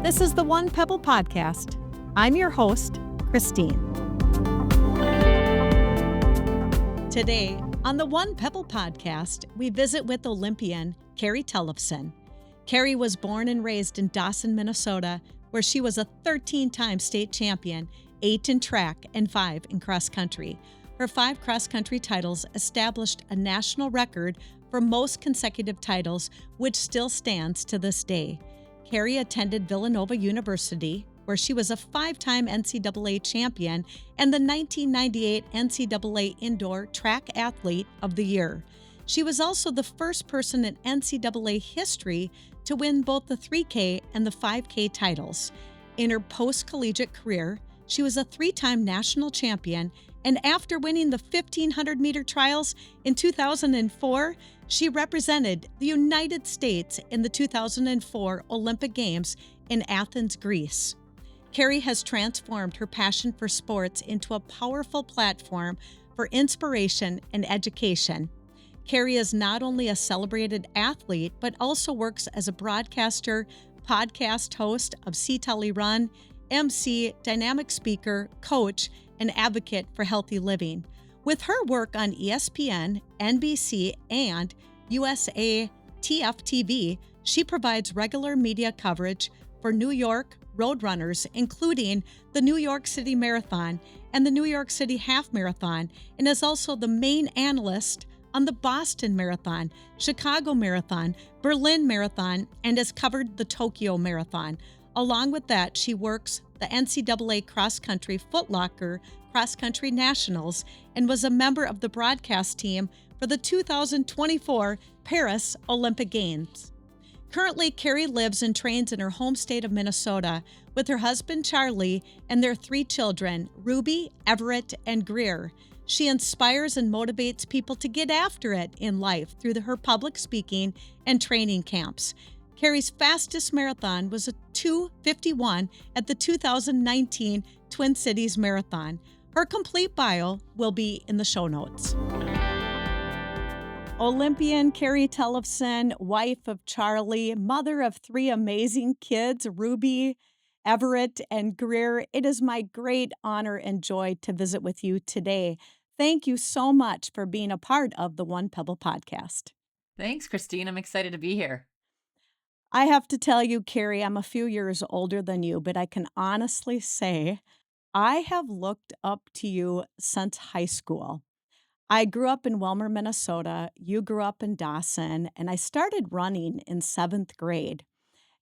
This is the One Pebble Podcast. I'm your host, Christine. Today, on the One Pebble Podcast, we visit with Olympian Carrie Tollefson. Carrie was born and raised in Dawson, Minnesota, where she was a 13-time state champion, 8 in track and 5 in cross country. Her 5 cross country titles established a national record for most consecutive titles, which still stands to this day. Carrie attended Villanova University, where she was a 5-time NCAA champion and the 1998 NCAA Indoor Track Athlete of the Year. She was also the first person in NCAA history to win both the 3K and the 5K titles. In her post-collegiate career, she was a 3-time national champion, and after winning the 1,500-meter trials in 2004, she represented the United States in the 2004 Olympic Games in Athens, Greece. Carrie has transformed her passion for sports into a powerful platform for inspiration and education. Carrie is not only a celebrated athlete, but also works as a broadcaster, podcast host of See Tully Run, MC, dynamic speaker, coach, and advocate for healthy living. With her work on ESPN, NBC, and USA TF-TV, she provides regular media coverage for New York road runners, including the New York City Marathon and the New York City Half Marathon, and is also the main analyst on the Boston Marathon, Chicago Marathon, Berlin Marathon, and has covered the Tokyo Marathon. Along with that, she works the NCAA Cross Country Foot Locker Cross Country Nationals and was a member of the broadcast team for the 2024 Paris Olympic Games. Currently, Carrie lives and trains in her home state of Minnesota with her husband Charlie and their 3 children, Ruby, Everett, and Greer. She inspires and motivates people to get after it in life through her public speaking and training camps. Carrie's fastest marathon was a 2:51 at the 2019 Twin Cities Marathon. Her complete bio will be in the show notes. Olympian Carrie Tollefson, wife of Charlie, mother of 3 amazing kids, Ruby, Everett, and Greer. It is my great honor and joy to visit with you today. Thank you so much for being a part of the One Pebble Podcast. Thanks, Christine. I'm excited to be here. I have to tell you, Carrie, I'm a few years older than you, but I can honestly say I have looked up to you since high school. I grew up in Wilmer, Minnesota. You grew up in Dawson, and I started running in 7th grade.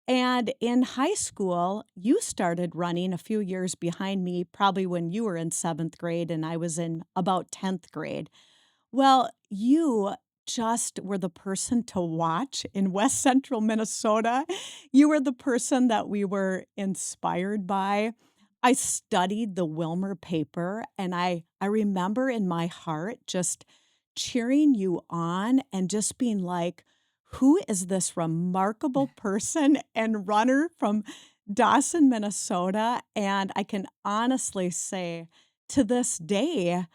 And in high school, you started running a few years behind me, probably when you were in 7th grade and I was in about 10th grade. Well, you just were the person to watch in West Central Minnesota. You were the person that we were inspired by. I studied the Wilmer paper, and I remember in my heart just cheering you on and just being like, who is this remarkable person and runner from Dawson, Minnesota? And I can honestly say to this day,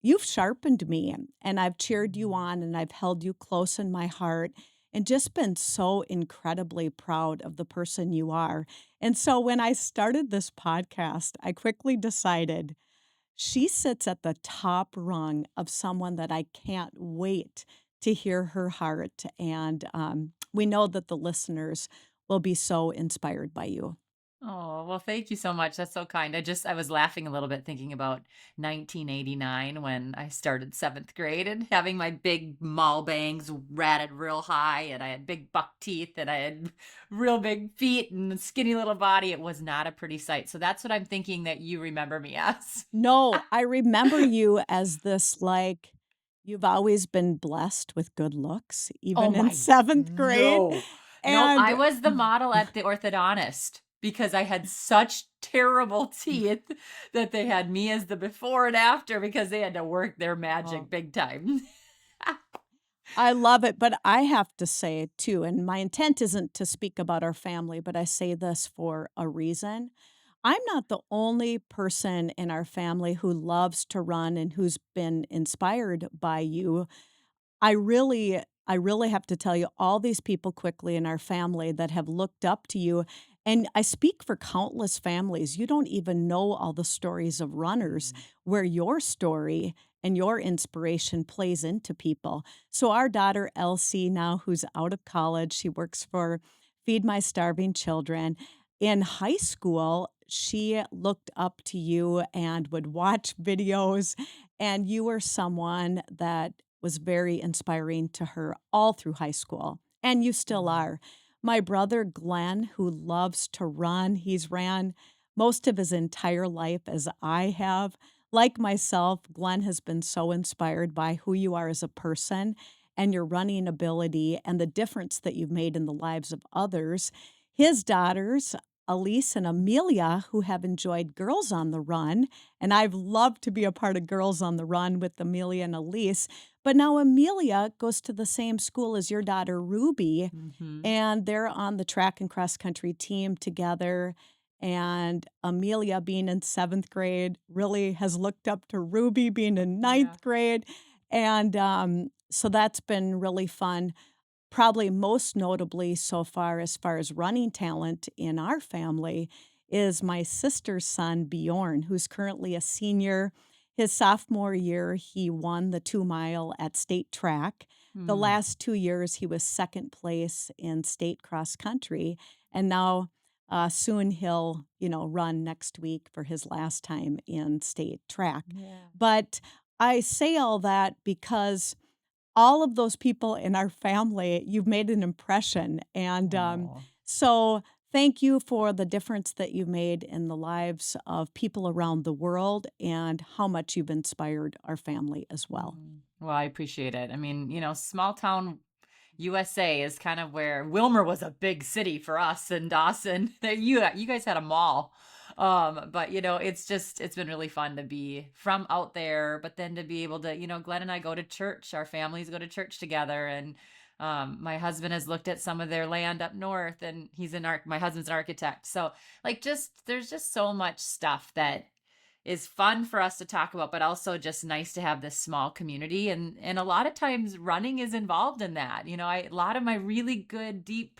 you've sharpened me, and I've cheered you on, and I've held you close in my heart and just been so incredibly proud of the person you are. And so when I started this podcast, I quickly decided she sits at the top rung of someone that I can't wait to hear her heart. And we know that the listeners will be so inspired by you. Oh, well, thank you so much. That's so kind. I was laughing a little bit thinking about 1989 when I started 7th grade and having my big mall bangs ratted real high, and I had big buck teeth, and I had real big feet and a skinny little body. It was not a pretty sight. So that's what I'm thinking that you remember me as. No, I remember you as this, like, you've always been blessed with good looks, even in 7th grade. No, I was the model at the orthodontist because I had such terrible teeth that they had me as the before and after because they had to work their magic big time. I love it, but I have to say too, and my intent isn't to speak about our family, but I say this for a reason. I'm not the only person in our family who loves to run and who's been inspired by you. I really have to tell you all these people quickly in our family that have looked up to you And I speak for countless families. You don't even know all the stories of runners Mm. where your story and your inspiration plays into people. So, our daughter, Elsie, now who's out of college, she works for Feed My Starving Children. In high school, she looked up to you and would watch videos, and you were someone that was very inspiring to her all through high school, and you still Mm. are. My brother Glenn, who loves to run, he's ran most of his entire life as I have. Like myself, Glenn has been so inspired by who you are as a person and your running ability and the difference that you've made in the lives of others. His daughters, Elise and Amelia, who have enjoyed Girls on the Run, and I've loved to be a part of Girls on the Run with Amelia and Elise. But now Amelia goes to the same school as your daughter Ruby, Mhm. and they're on the track and cross country team together. And Amelia, being in seventh grade, really has looked up to Ruby being in Yeah. ninth grade. And so that's been really fun. Probably most notably so far, as far as running talent in our family, is my sister's son, Bjorn, who's currently a senior. His sophomore year, he won the 2 mile at state track. The Mm. last 2 years, he was second place in state cross country. And now, soon he'll, run next week for his last time in state track. Yeah. But I say all that because all of those people in our family, you've made an impression. And Oh. so thank you for the difference that you've made in the lives of people around the world and how much you've inspired our family as well. Well, I appreciate it. I mean, small town USA is kind of where Wilmer was a big city for us in Dawson. You guys had a mall. But it's been really fun to be from out there, but then to be able to, Glenn and I go to church. Our families go to church together, and my husband has looked at some of their land up north, and my husband's an architect. So like there's just so much stuff that is fun for us to talk about, but also just nice to have this small community. And a lot of times running is involved in that. A lot of my really good, deep,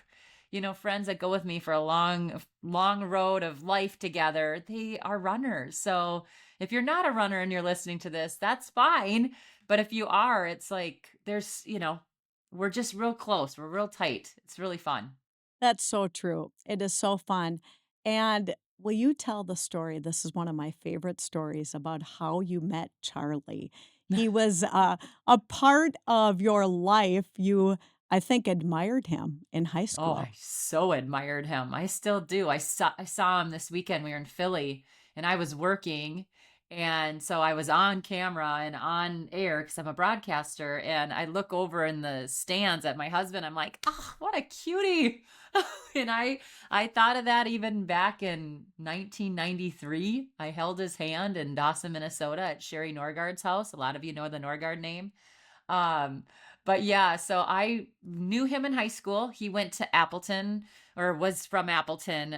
friends that go with me for a long, long road of life together, they are runners. So if you're not a runner and you're listening to this, that's fine. But if you are, it's like we're just real close. We're real tight. It's really fun. That's so true. It is so fun. And will you tell the story? This is one of my favorite stories about how you met Charlie. He was a part of your life. You, I think, admired him in high Oh, school. I so admired him. I still do. I saw him this weekend. We were in Philly and I was working. And so I was on camera and on air because I'm a broadcaster. And I look over in the stands at my husband. I'm like, oh, what a cutie. And I thought of that even back in 1993. I held his hand in Dawson, Minnesota at Sherry Norgard's house. A lot of you know the Norgard name. Um, but yeah, so I knew him in high school. He went to Appleton or was from Appleton.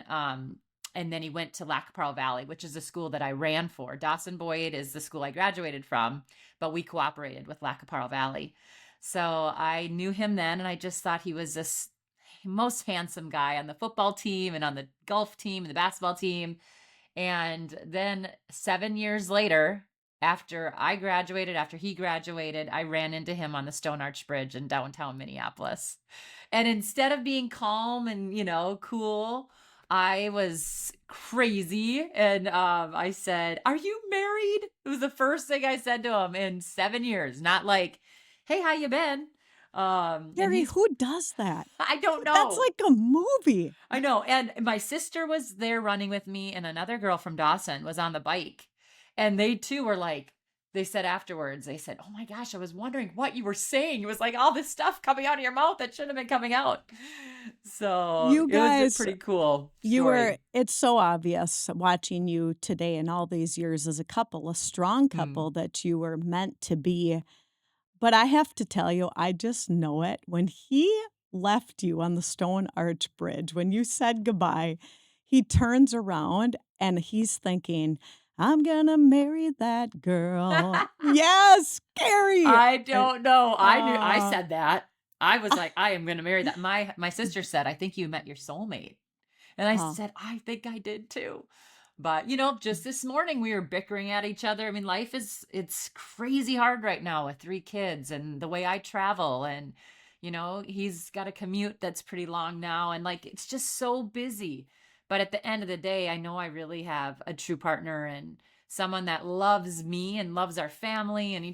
And then he went to Lac Pearl Valley, which is a school that I ran for. Dawson Boyd is the school I graduated from, but we cooperated with Lac Pearl Valley. So I knew him then, and I just thought he was this most handsome guy on the football team and on the golf team and the basketball team. And then 7 years later, after he graduated, I ran into him on the Stone Arch Bridge in downtown Minneapolis. And instead of being calm and, cool, I was crazy. And I said, "Are you married?" It was the first thing I said to him in 7 years. Not like, "Hey, how you been?" And Gary, he's, who does that? I don't That's know. like a movie. I know. And my sister was there running with me, and another girl from Dawson was on the bike. And they too were like, they said afterwards, they said, "Oh my gosh, I was wondering what you were saying. It was like all this stuff coming out of your mouth that shouldn't have been coming out." So You it was a guys, pretty cool you were, story. it's so obvious watching you today and all these years as a couple, a strong couple, Mm. that you were meant to be. But I have to tell you, I just know it. When he left you on the Stone Arch Bridge, when you said goodbye, he turns around and he's thinking, I'm gonna marry that girl. Yes, Carrie. I And, don't know. I uh, said that. I was like, I am going to marry that. My sister said, "I think you met your soulmate." And I Oh, said, I think I did too. But, just this morning we were bickering at each other. I mean, it's crazy hard right now with 3 kids and the way I travel. And, he's got a commute that's pretty long now. And like, it's just so busy. But at the end of the day, I know I really have a true partner and someone that loves me and loves our family. And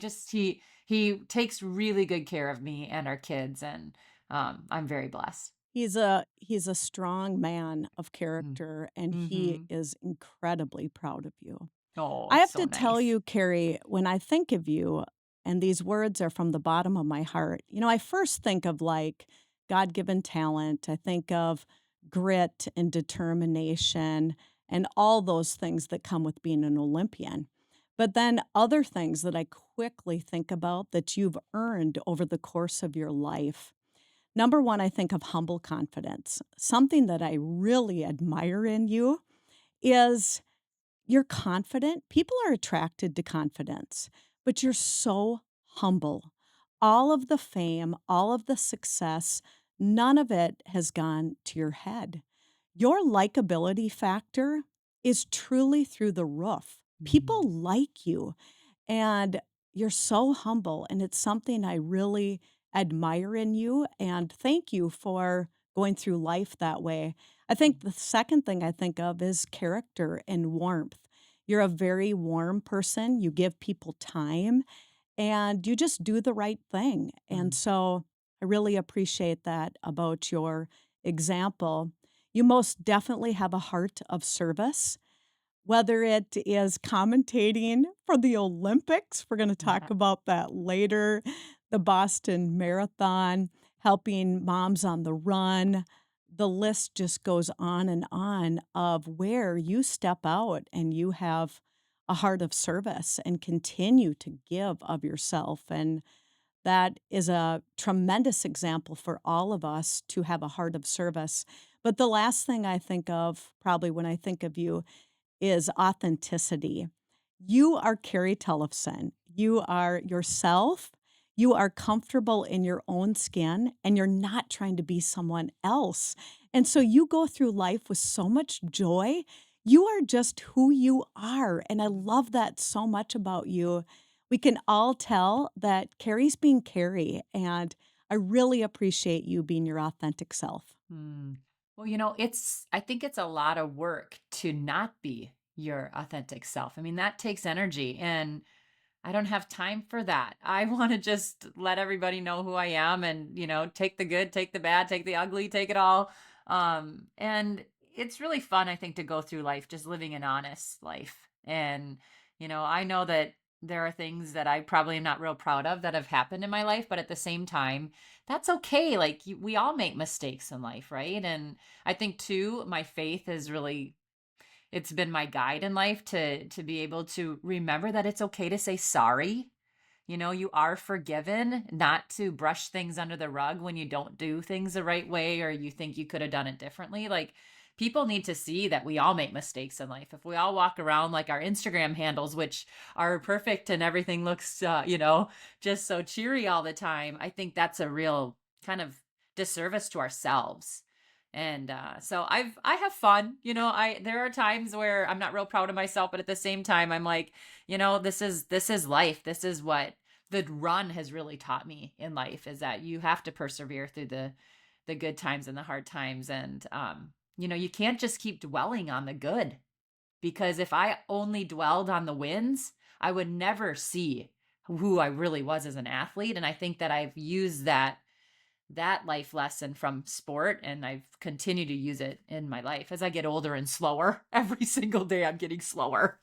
he takes really good care of me and our kids. And I'm very blessed. he's a strong man of Mm. character, and he Mm-hmm. is incredibly proud of you. I Oh, have so to tell nice. you, Carrie, when I think of you, and these words are from the bottom of my heart, I first think of like God given talent. I think of grit and determination and all those things that come with being an Olympian. But then other things that I quickly think about that you've earned over the course of your life. Number one, I think of humble confidence. Something that I really admire in you is you're confident. People are attracted to confidence, but you're so humble. All of the fame, all of the success, none of it has gone to your head. Your likability factor is truly through the roof. People Mm, like you, and you're so humble. And it's something I really admire in you. And thank you for going through life that way. I think the second thing I think of is character and warmth. You're a very warm person. You give people time and you just do the right thing. And mm, so I really appreciate that about your example. You most definitely have a heart of service, whether it is commentating for the Olympics, we're going to talk yeah. about that later, the Boston Marathon, helping moms on the run. The list just goes on of where you step out and you have a heart of service and continue to give of yourself. And that is a tremendous example for all of us to have a heart of service. But the last thing I think of, probably when I think of you, is authenticity. You are Carrie Tollefson. You are yourself. You are comfortable in your own skin and you're not trying to be someone else. And so you go through life with so much joy. You are just who you are. And I love that so much about you. We can all tell that Carrie's being Carrie. And I really appreciate you being your authentic self. Mm. Well, I think it's a lot of work to not be your authentic self. I mean, that takes energy and I don't have time for that. I want to just let everybody know who I am and, take the good, take the bad, take the ugly, take it all. And it's really fun, I think, to go through life just living an honest life. And, I know that there are things that I probably am not real proud of that have happened in my life, but at the same time, that's okay. Like we all make mistakes in life, right? And I think too, my faith is really it's been my guide in life to be able to remember that it's okay to say sorry. You are forgiven, not to brush things under the rug when you don't do things the right way or you think you could have done it differently. Like people need to see that we all make mistakes in life. If we all walk around like our Instagram handles, which are perfect and everything looks, just so cheery all the time, I think that's a real kind of disservice to ourselves. And so I have fun. I there are times where I'm not real proud of myself, but at the same time, I'm like, this is life. This is what the run has really taught me in life is that you have to persevere through the good times and the hard times. And you can't just keep dwelling on the good because if I only dwelled on the wins, I would never see who I really was as an athlete. And I think that I've used that life lesson from sport and I've continued to use it in my life as I get older and slower. Every single day I'm getting slower.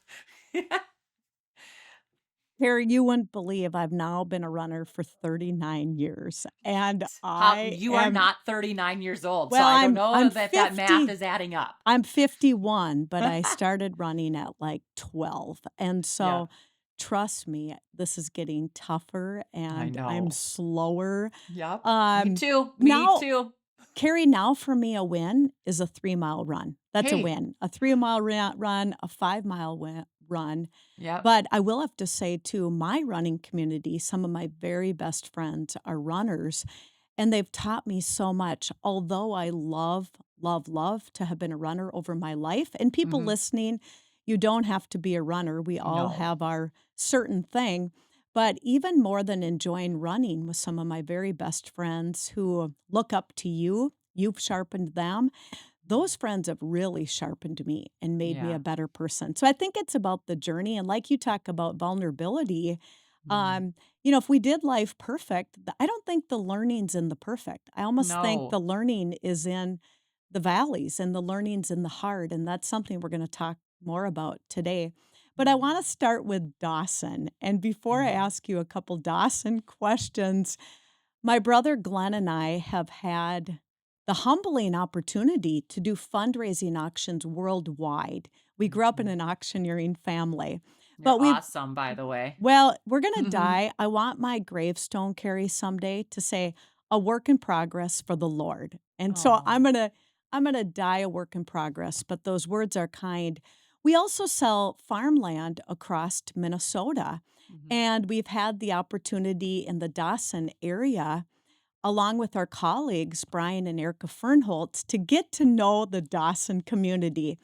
Carrie, you wouldn't believe I've now been a runner for 39 years, and How I you are am not 39 years old, so well, I don't I'm know I'm that that math 50. is adding up. I'm 51, but I started running at, like, 12, and Yeah, so, trust me, this is getting tougher, I and I'm know. slower. Yep. Me Um, too. Me now too. Carrie, now for me, a win is a 3-mile run. That's a Hey. win. A 3-mile run, a 5-mile run. Yep. But I will have to say, too, my running community, some of my very best friends are runners, and they've taught me so much. Although I love love to have been a runner over my life. And people Mhm. listening, you don't have to be a runner. We all No. have our certain thing. But even more than enjoying running with some of my very best friends who look up to you, you've sharpened them. Those friends have really sharpened me and made me a Yeah. better person. So I think it's about the journey. And like you talk about vulnerability, Mm. um, if we did life perfect, I don't think the learning's in the perfect. I almost think No. the learning is in the valleys and the learning's in the hard. And that's something we're going to talk more about today. But I want Mhm. to start with Dawson. And before I Mhm. ask you a couple Dawson questions, my brother Glenn and I have had the humbling opportunity to do fundraising auctions worldwide. We grew up in Mhm. an auctioneering family, You're but we've awesome, by the way. well, we're gonna die. I want my gravestone, Carrie, someday to say, "A work in progress for the Lord." And so Oh. I'm gonna die a work in progress, but those words are kind. We also sell farmland across to Minnesota, Mhm. and we've had the opportunity in the Dawson area along with our colleagues, Brian and Erica Fernholtz, to get to know the Dawson community.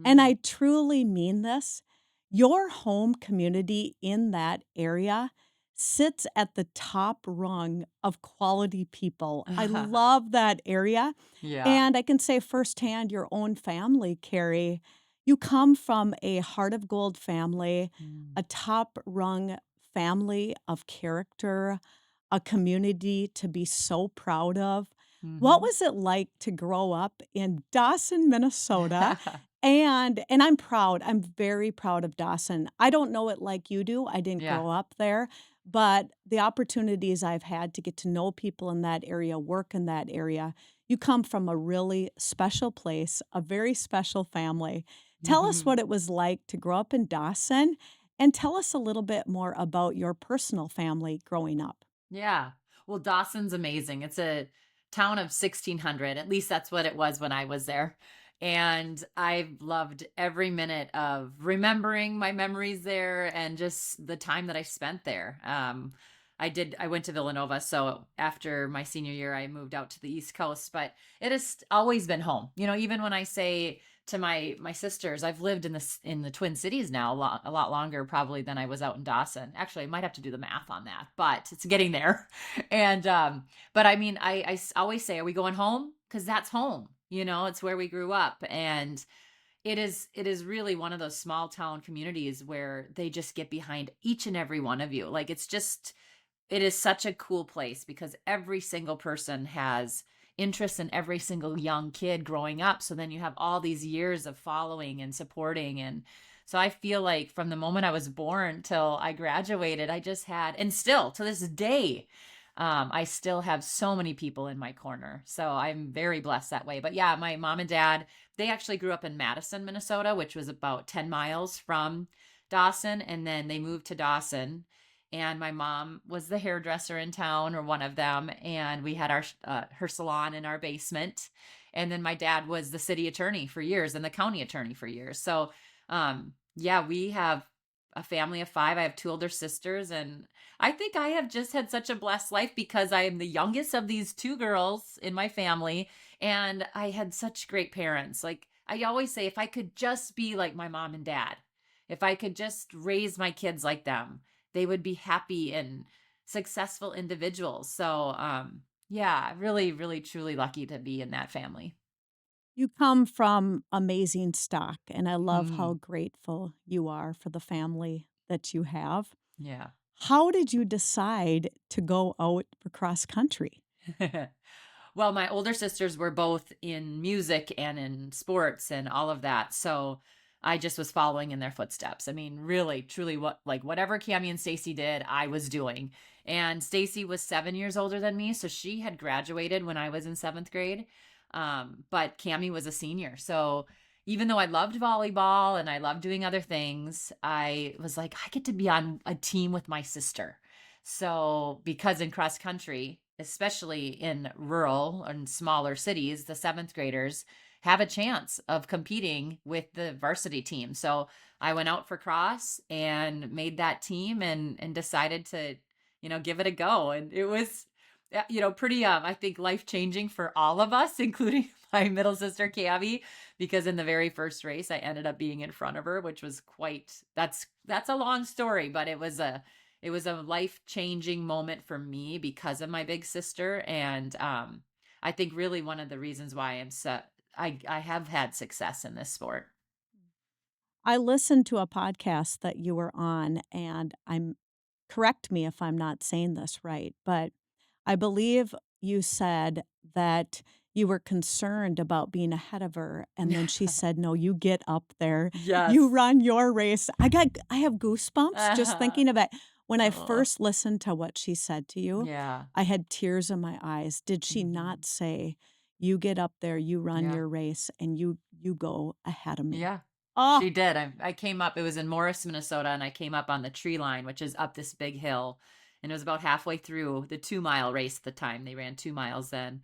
And Mhm. I truly mean this. Your home community in that area sits at the top rung of quality people. I love that area. Yeah. And I can say firsthand, your own family, Carrie, you come from a heart of gold family, Mm. a top rung family of character, a community to be so proud of. What Mhm. was it like to grow up in Dawson, Minnesota? And I'm proud. I'm very proud of Dawson. I don't know it like you do. I didn't Yeah. grow up there, but the opportunities I've had to get to know people in that area, work in that area, you come from a really special place, a very special family. Tell us Mhm. what it was like to grow up in Dawson and tell us a little bit more about your personal family growing up. Yeah. Well, Dawson's amazing. It's a town of 1,600. At least that's what it was when I was there. And I've loved every minute of remembering my memories there and just the time that I spent there. I went to Villanova. So after my senior year, I moved out to the East Coast, but it has always been home. Even when I say to my sisters, I've lived in the Twin Cities now a lot longer probably than I was out in Dawson. Actually, I might have to do the math on that, but it's getting there. And but I mean, always say, are we going home? Because that's home. It's where we grew up, and it is really one of those small town communities where they just get behind each and every one of you. Like it is such a cool place because every single person has interest in every single young kid growing up. So then you have all these years of following and supporting. And so I feel like from the moment I was born till I graduated, I just had, and still to this day, I still have so many people in my corner. So I'm very blessed that way. But yeah, my mom and dad, they actually grew up in Madison, Minnesota, which was about 10 miles from Dawson. And then they moved to Dawson, and my mom was the hairdresser in town, or one of them, and we had our her salon in our basement. And then my dad was the city attorney for years and the county attorney for years. So yeah, we have a family of five. I have two older sisters, and I think I have just had such a blessed life because I am the youngest of these two girls in my family, and I had such great parents. Like I always say, if I could just be like my mom and dad, if I could just raise my kids like them, they would be happy and successful individuals. So, yeah, really, really, truly lucky to be in that family. You come from amazing stock, and I love how Hmm. grateful you are for the family that you have. Yeah. How did you decide to go out for cross country? Well, my older sisters were both in music and in sports and all of that. So I just was following in their footsteps. I mean, really, truly, whatever Cami and Stacy did, I was doing. And Stacy was 7 years older than me, so she had graduated when I was in seventh grade. But Cami was a senior. So even though I loved volleyball and I loved doing other things, I was like, I get to be on a team with my sister. So, because in cross country, especially in rural and smaller cities, the seventh graders have a chance of competing with the varsity team. So, I went out for cross and made that team and decided to, give it a go. And pretty, I think life changing for all of us, including my middle sister, Cavi, because in the very first race, I ended up being in front of her, which was that's a long story, but it was a life changing moment for me because of my big sister. And, I think really one of the reasons why I have had success in this sport. I listened to a podcast that you were on, and correct me if I'm not saying this right, but I believe you said that you were concerned about being ahead of her, and then she said, "No, you get up there, you Yes. run your race." I have goosebumps just Uh-huh. thinking of it. When I Oh, first listened to what she said to you, yeah. I had tears in my eyes. Did she not Mhm. say, "You get up there, you run Yeah. your race, and you go ahead of me?" Yeah. Oh, She did. I came up, it was in Morris, Minnesota, and I came up on the tree line, which is up this big hill. And it was about halfway through the 2 mile race at the time. They ran 2 miles then.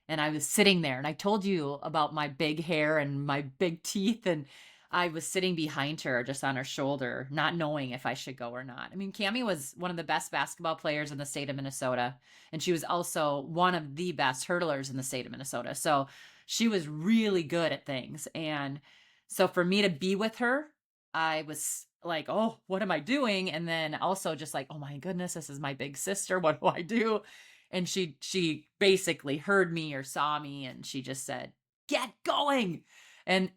And I was sitting there, and I told you about my big hair and my big teeth, and I was sitting behind her just on her shoulder, not knowing if I should go or not. I mean, Cami was one of the best basketball players in the state of Minnesota, and she was also one of the best hurdlers in the state of Minnesota. So she was really good at things. And so for me to be with her, I was like, oh, what am I doing? And then also just like, oh my goodness, this is my big sister. What do I do? And she basically heard me or saw me, and she just said, "Get going." And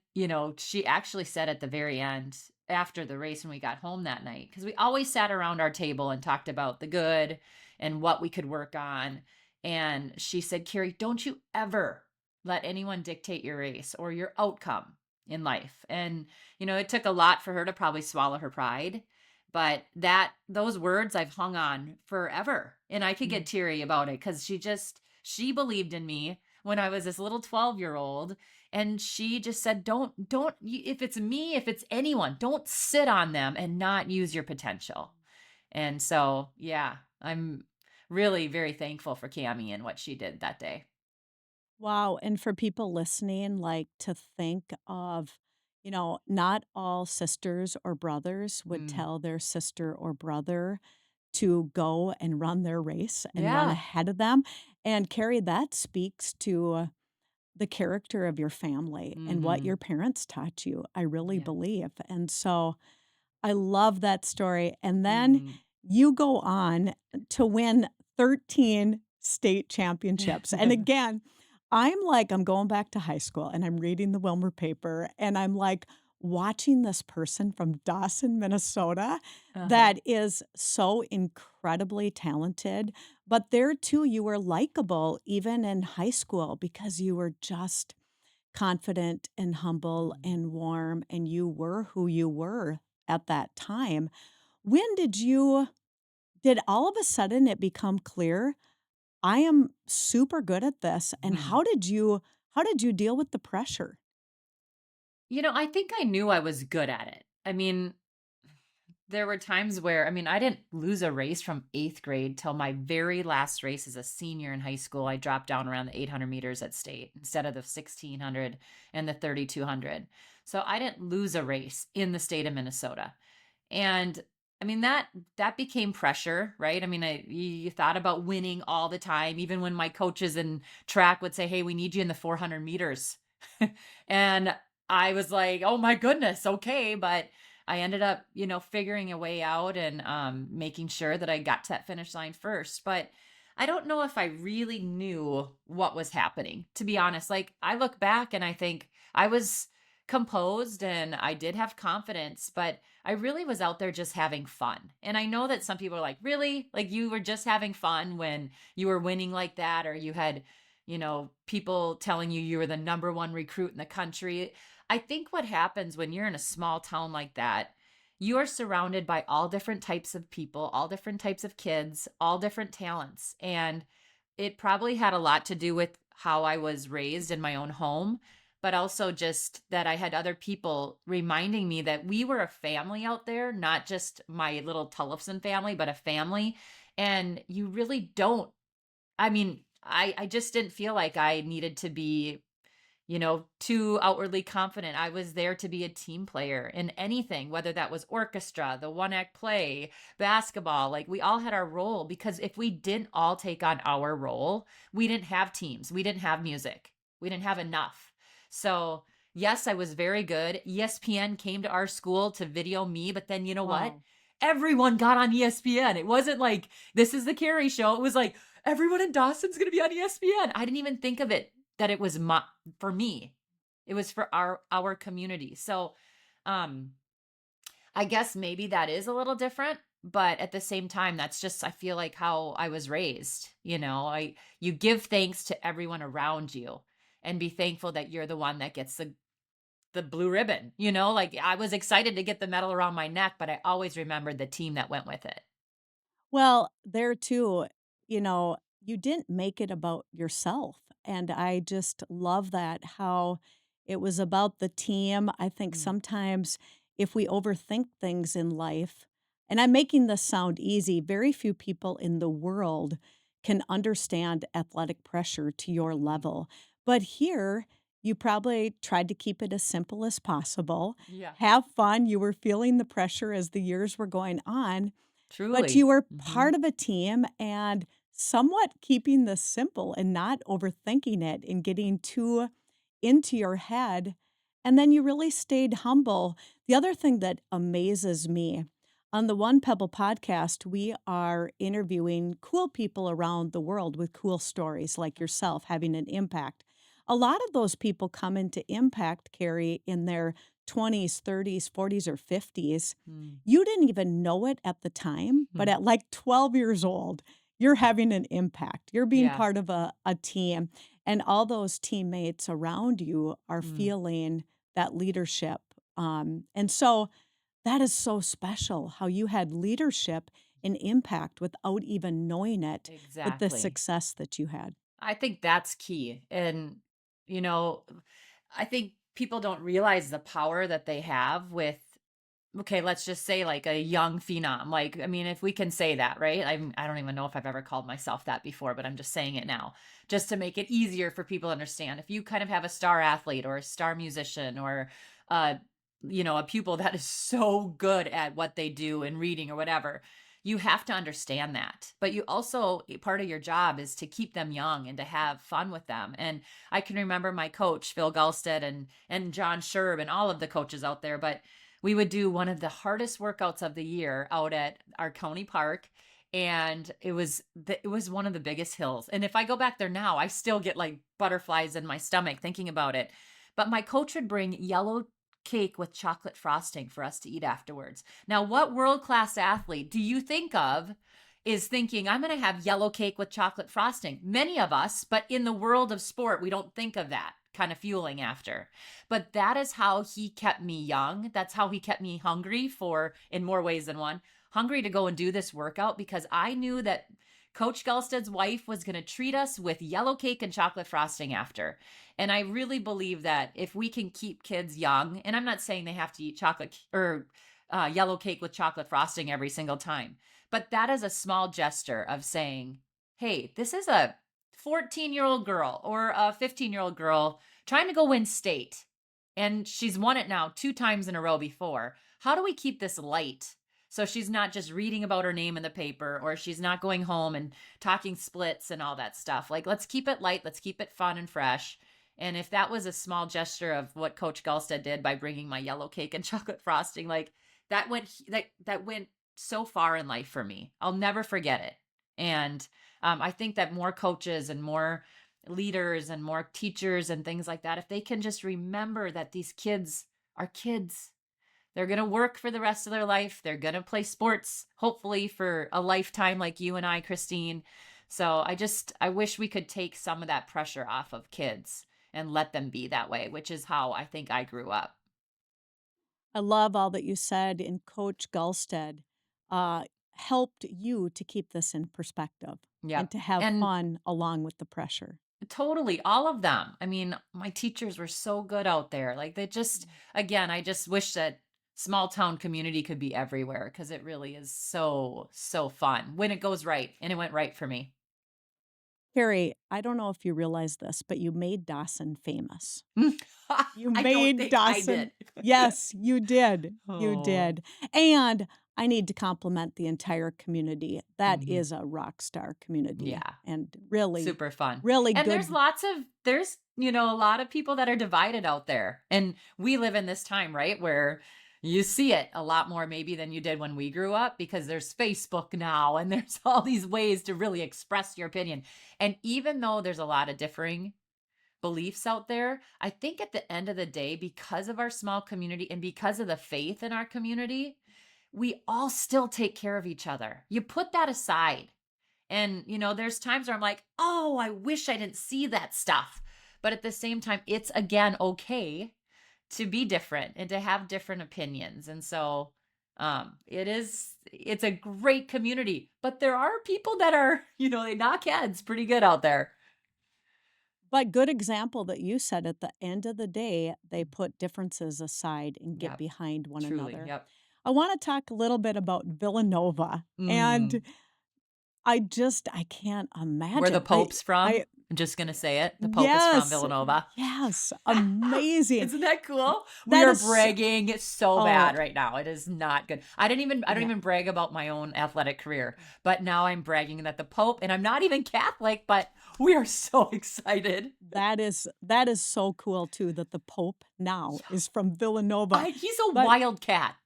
she actually said at the very end, after the race when we got home that night, because we always sat around our table and talked about the good and what we could work on. And she said, "Carrie, don't you ever let anyone dictate your race or your outcome in life." And it took a lot for her to probably swallow her pride, but those words I've hung on forever. And I could get teary about it because she believed in me when I was this little 12-year-old. And she just said, if it's me, if it's anyone, don't sit on them and not use your potential. And so, yeah, I'm really very thankful for Cami and what she did that day. wow, and for people listening, like, to think of, not all sisters or brothers would Mm. tell their sister or brother to go and run their race and run Yeah. ahead of them, and Carrie, that speaks to the character of your family and what Mm-hmm. your parents taught you, I really Yeah. believe, and so I love that story, and then Mm. you go on to win 13 state championships, and again, I'm going back to high school, and I'm reading the Wilmer paper, and I'm, like, watching this person from Dawson, Minnesota Uh-huh. that is so incredibly talented, but there too, you were likable even in high school because you were just confident and humble Mm. and warm, and you were who you were at that time. When did all of a sudden it become clear, I am super good at this, and Mhm. how did you deal with the pressure? I think I knew I was good at it. I mean, there were times where, I mean, I didn't lose a race from eighth grade till my very last race as a senior in high school. I dropped down around the 800 meters at state instead of the 1600 and the 3200. So I didn't lose a race in the state of Minnesota. And I mean that became pressure, right? I mean, you thought about winning all the time, even when my coaches in track would say, "Hey, we need you in the 400 meters," and I was like, "Oh my goodness, okay." But I ended up, figuring a way out and making sure that I got to that finish line first. But I don't know if I really knew what was happening, to be honest. Like I look back and I think I was composed and I did have confidence, but I really was out there just having fun. And I know that some people are like, really? Like you were just having fun when you were winning like that, or you had, people telling you you were the number one recruit in the country. I think what happens when you're in a small town like that, you are surrounded by all different types of people, all different types of kids, all different talents. And it probably had a lot to do with how I was raised in my own home, but also just that I had other people reminding me that we were a family out there, not just my little Tollefson family, but a family. And you really don't, I mean, I just didn't feel like I needed to be, too outwardly confident. I was there to be a team player in anything, whether that was orchestra, the one act play, basketball. Like we all had our role, because if we didn't all take on our role, we didn't have teams, we didn't have music, we didn't have enough. So, yes, I was very good. ESPN came to our school to video me, but then you know what? Wow. Everyone got on ESPN. It wasn't like this is the Carrie show. It was like everyone in Dawson's going to be on ESPN. I didn't even think of it that it was for me. It was for our community. So, um I guess maybe that is a little different, but at the same time that's just I feel like how I was raised, I you give thanks to everyone around you and be thankful that you're the one that gets the blue ribbon, like I was excited to get the medal around my neck, but I always remembered the team that went with it. Well, there too, you didn't make it about yourself. And I just love that how it was about the team. I think Mm, sometimes if we overthink things in life, and I'm making this sound easy, very few people in the world can understand athletic pressure to your mhm. level. But here, you probably tried to keep it as simple as possible. Yeah, Have fun. You were feeling the pressure as the years were going on, but you truly. were Hmm. part of a team and somewhat keeping this simple and not overthinking it and getting too into your head. And then you really stayed humble. The other thing that amazes me on the One Pebble podcast, we are interviewing cool people around the world with cool stories like yourself having an impact. A lot of those people come into impact, Carrie, in their 20s, 30s, 40s, or 50s. Mm. You didn't even know it at the time, but Mm. at like 12 years old, you're having an impact. You're being Yeah. part of a team, and all those teammates around you are Mm. feeling that leadership. And so that is so special how you had leadership and impact without even knowing it with the Exactly. success that you had. I think that's key. And, you know, I think people don't realize the power that they have with, okay, let's just say like a young phenom. Like, I mean, if we can say that, right? I don't even know if I've ever called myself that before, but I'm just saying it now, just to make it easier for people to understand. If you kind of have a star athlete or a star musician or, uh, a pupil that is so good at what they do in reading or whatever, you have to understand that. But you also, part of your job is to keep them young and to have fun with them. And I can remember my coach, Phil Gulstead, and John Sherb, and all of the coaches out there, but we would do one of the hardest workouts of the year out at our county park, and it was one of the biggest hills. And if I go back there now, I still get like butterflies in my stomach thinking about it. But my coach would bring yellow cake with chocolate frosting for us to eat afterwards. Now, what world-class athlete do you think of is thinking, I'm going to have yellow cake with chocolate frosting? Many of us, but in the world of sport, we don't think of that kind of fueling after. But that is how he kept me young. That's how he kept me hungry for, in more ways than one, hungry to go and do this workout, because I knew that Coach Gulstead's wife was going to treat us with yellow cake and chocolate frosting after. And I really believe that if we can keep kids young, and I'm not saying they have to eat chocolate or yellow cake with chocolate frosting every single time, but that is a small gesture of saying, hey, this is a 14-year-old girl or a 15-year-old girl trying to go win state. And she's won it now 2 times in a row before. How do we keep this light? So she's not just reading about her name in the paper, or she's not going home and talking splits and all that stuff. Like, let's keep it light. Let's keep it fun and fresh. And if that was a small gesture of what Coach Gulstead did by bringing my yellow cake and chocolate frosting, like that went so far in life for me. I'll never forget it. And I think that more coaches and more leaders and more teachers and things like that, if they can just remember that these kids are kids, they're going to work for the rest of their life. They're going to play sports, hopefully for a lifetime like you and I, Christine. So I wish we could take some of that pressure off of kids and let them be that way, which is how I think I grew up. I love all that you said, and Coach Gulstead helped you to keep this in perspective and Yep. to have And fun along with the pressure. totally, all of them. I mean, my teachers were so good out there. Like they just, again, I just wish that small town community could be everywhere, because it really is so, so fun when it goes right. And it went right for me. Carrie, I don't know if you realize this, but you made Dawson famous. You I don't made think I Dawson. did. Yes, you did. You Oh. did. And I need to compliment the entire community. That Mhm. is a rock star community Yeah. and really, Super fun. really And there's good. lots of a lot of people that are divided out there. And we live in this time, right, where you see it a lot more maybe than you did when we grew up because there's Facebook now and there's all these ways to really express your opinion. And even though there's a lot of differing beliefs out there, I think at the end of the day, because of our small community and because of the faith in our community, we all still take care of each other. You put that aside and, there's times where I'm like, oh, I wish I didn't see that stuff. But at the same time, it's again okay to be different and to have different opinions. And so it's a great community. But there are people that are, they knock heads pretty good out there. But good example that you said at the end of the day, they put differences aside and get Yep. behind one Truly. another. Yep. I want to talk a little bit about Villanova. And Mm. I can't Where the imagine. Pope's from. I I'm just gonna say it. The Pope is from Yes, Villanova. yes, amazing. Isn't that cool? We That are is bragging so oh, bad right now. It is not good. I don't yeah, even brag about my own athletic career, but now I'm bragging that the Pope, and I'm not even Catholic, but we are so excited. that is so cool too that the Pope now is from Villanova, He's a but wildcat.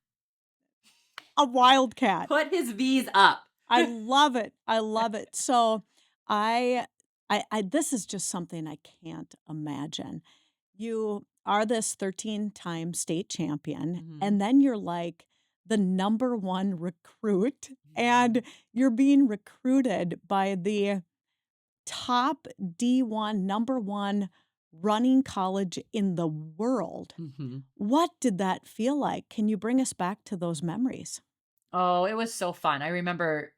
a wildcat. Put his V's up. I love it. I love it. So I I this is just something I can't imagine. You are this 13-time state champion, Mhm. and then you're like the number one recruit, Mhm. and you're being recruited by the top D1, number one running college in the world. Mhm. What did that feel like? Can you bring us back to those memories? Oh, it was so fun. I remember,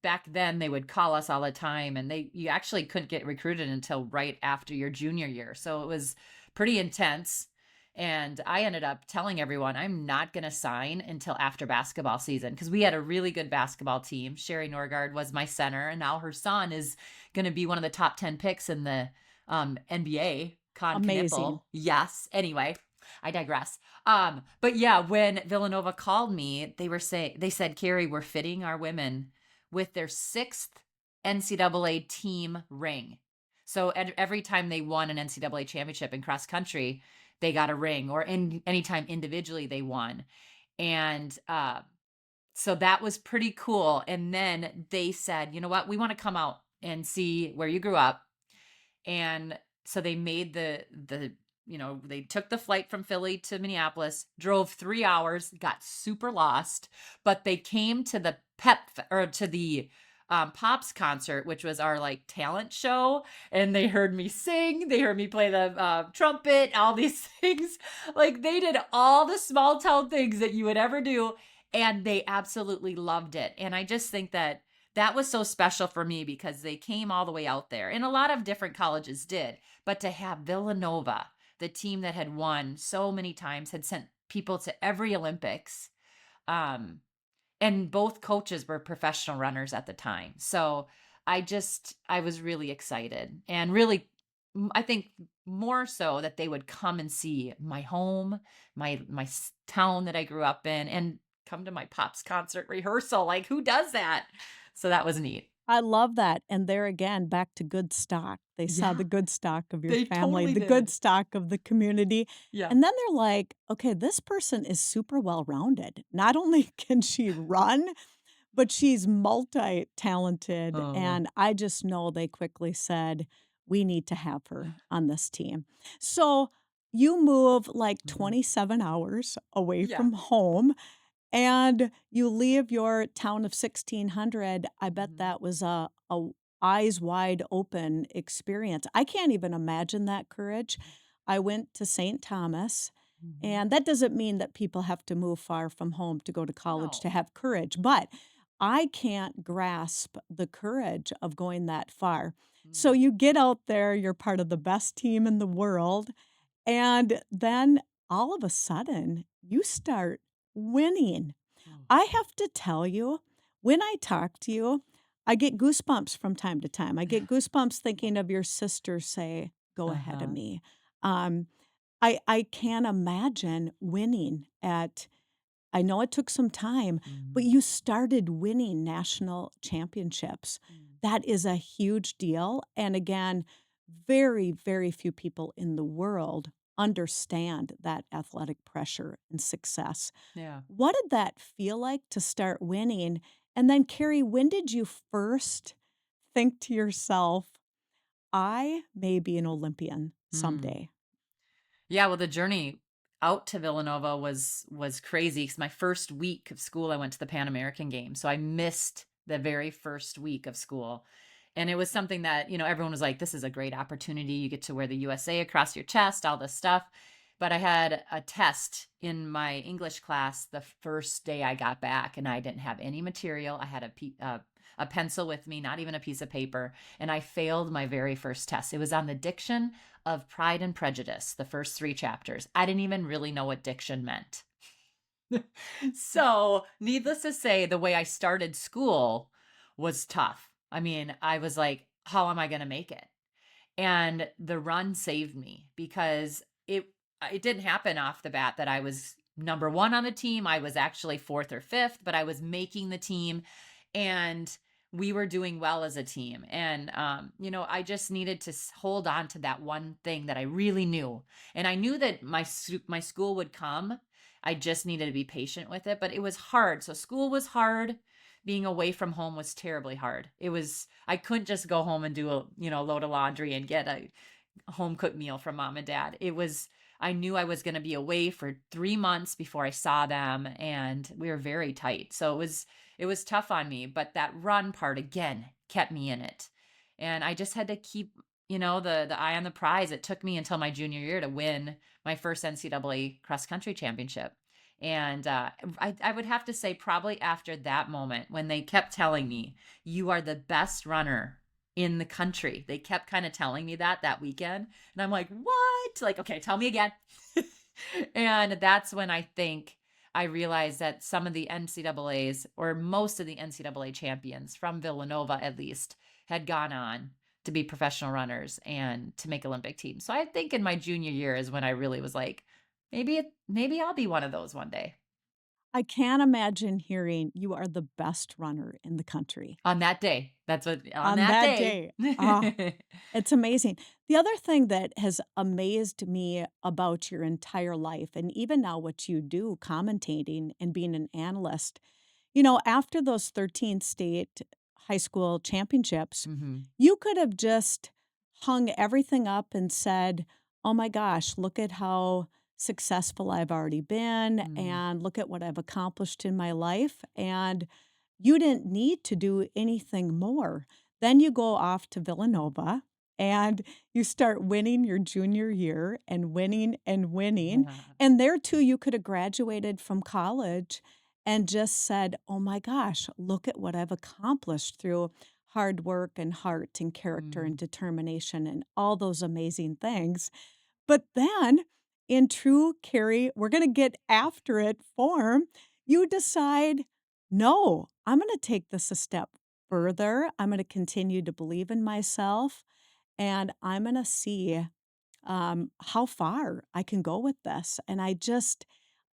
back then they would call us all the time and you actually couldn't get recruited until right after your junior year. So it was pretty intense. And I ended up telling everyone I'm not going to sign until after basketball season because we had a really good basketball team. Sherry Norgard was my center, and now her son is going to be one of the top 10 picks in the NBA, Con Amazing. Knipple. Yes. Anyway, I digress. But yeah, when Villanova called me, they said, Carrie, we're fitting our women with their sixth NCAA team ring. So every time they won an NCAA championship in cross country, they got a ring, or anytime individually they won. And so that was pretty cool. And then they said, you know what, we want to come out and see where you grew up. And so they made they took the flight from Philly to Minneapolis, drove 3 hours, got super lost, but they came to the or to the Pops concert, which was our like talent show, and they heard me sing, they heard me play the trumpet, all these things. Like they did all the small town things that you would ever do, and they absolutely loved it. And I just think that was so special for me because they came all the way out there. And a lot of different colleges did. But to have Villanova, the team that had won so many times, had sent people to every Olympics. Um, and both coaches were professional runners at the time. So I was really excited and really, I think more so that they would come and see my home, my town that I grew up in, and come to my Pops concert rehearsal. Like, who does that? So that was neat. I love that, and there again, back to good stock. They saw Yeah, the good stock of your they family, totally the good did. stock of the community, Yeah. and then they're like, "Okay, this person is super well-rounded. Not only can she run, but she's multi-talented," Oh. and I just know they quickly said, "We need to have her on this team." So, you move, like, Mhm. 27 hours away Yeah. from home and you leave your town of 1,600, I bet Mhm. that was a eyes wide open experience. I can't even imagine that courage. I went to St. Thomas, Mhm. and that doesn't mean that people have to move far from home to go to college to No. have courage, but I can't grasp the courage of going that far. So Mm. you get out there, you're part of the best team in the world, and then all of a sudden, you start winning. Oh. I have to tell you, when I talk to you, I get goosebumps from time to time. I get goosebumps thinking of your sister say, "Go ahead of Uh-huh. me." Um, I can't imagine winning at I know it took some time, but Mm, you started winning national championships. mm. That is a huge deal, and again, very, very few people in the world understand that athletic pressure and success. Yeah. What did that feel like to start winning? And then, Carrie, when did you first think to yourself, I may be an Olympian Mm. someday? Yeah, well, the journey out to Villanova was crazy because my first week of school, I went to the Pan American Games, so I missed the very first week of school. And it was something that, everyone was like, this is a great opportunity. You get to wear the USA across your chest, all this stuff. But I had a test in my English class the first day I got back, and I didn't have any material. I had a pencil with me, not even a piece of paper, and I failed my very first test. It was on the diction of Pride and Prejudice, the first 3 chapters. I didn't even really know what diction meant. So, needless to say, the way I started school was tough. I mean, I was like, how am I going to make it? And the run saved me because it didn't happen off the bat that I was number 1 on the team. I was actually 4th or 5th, but I was making the team, and we were doing well as a team. And I just needed to hold on to that one thing that I really knew. And I knew that my school would come. I just needed to be patient with it, but it was hard. So school was hard. Being away from home was terribly hard. I couldn't just go home and do a load of laundry and get a home cooked meal from mom and dad. I knew I was going to be away for 3 months before I saw them, and we were very tight. So it was tough on me, but that run part again kept me in it. And I just had to keep, the eye on the prize. It took me until my junior year to win my first NCAA cross country championship. And I would have to say, probably after that moment, when they kept telling me, you are the best runner in the country. They kept kind of telling me that weekend. And I'm like, what? Like, okay, tell me again. And that's when I think I realized that some of the NCAAs, or most of the NCAA champions from Villanova at least, had gone on to be professional runners and to make Olympic teams. So I think in my junior year is when I really was like, maybe I'll be one of those one day. I can't imagine hearing you are the best runner in the country On that day. That's what on on that that day. day. Ah, it's amazing. The other thing that has amazed me about your entire life, and even now what you do, commentating and being an analyst, after those 13 state high school championships, Mhm. you could have just hung everything up and said, "Oh my gosh, look at how successful I've already been, Mm. and look at what I've accomplished in my life." And you didn't need to do anything more. Then you go off to Villanova and you start winning your junior year and winning and winning. Yeah. And there too, you could have graduated from college and just said, "Oh my gosh, look at what I've accomplished through hard work and heart and character and Mm. determination and all those amazing things." But then, in true Carrie, we're going to get after it form, you decide, no, I'm going to take this a step further. I'm going to continue to believe in myself and I'm going to see how far I can go with this. And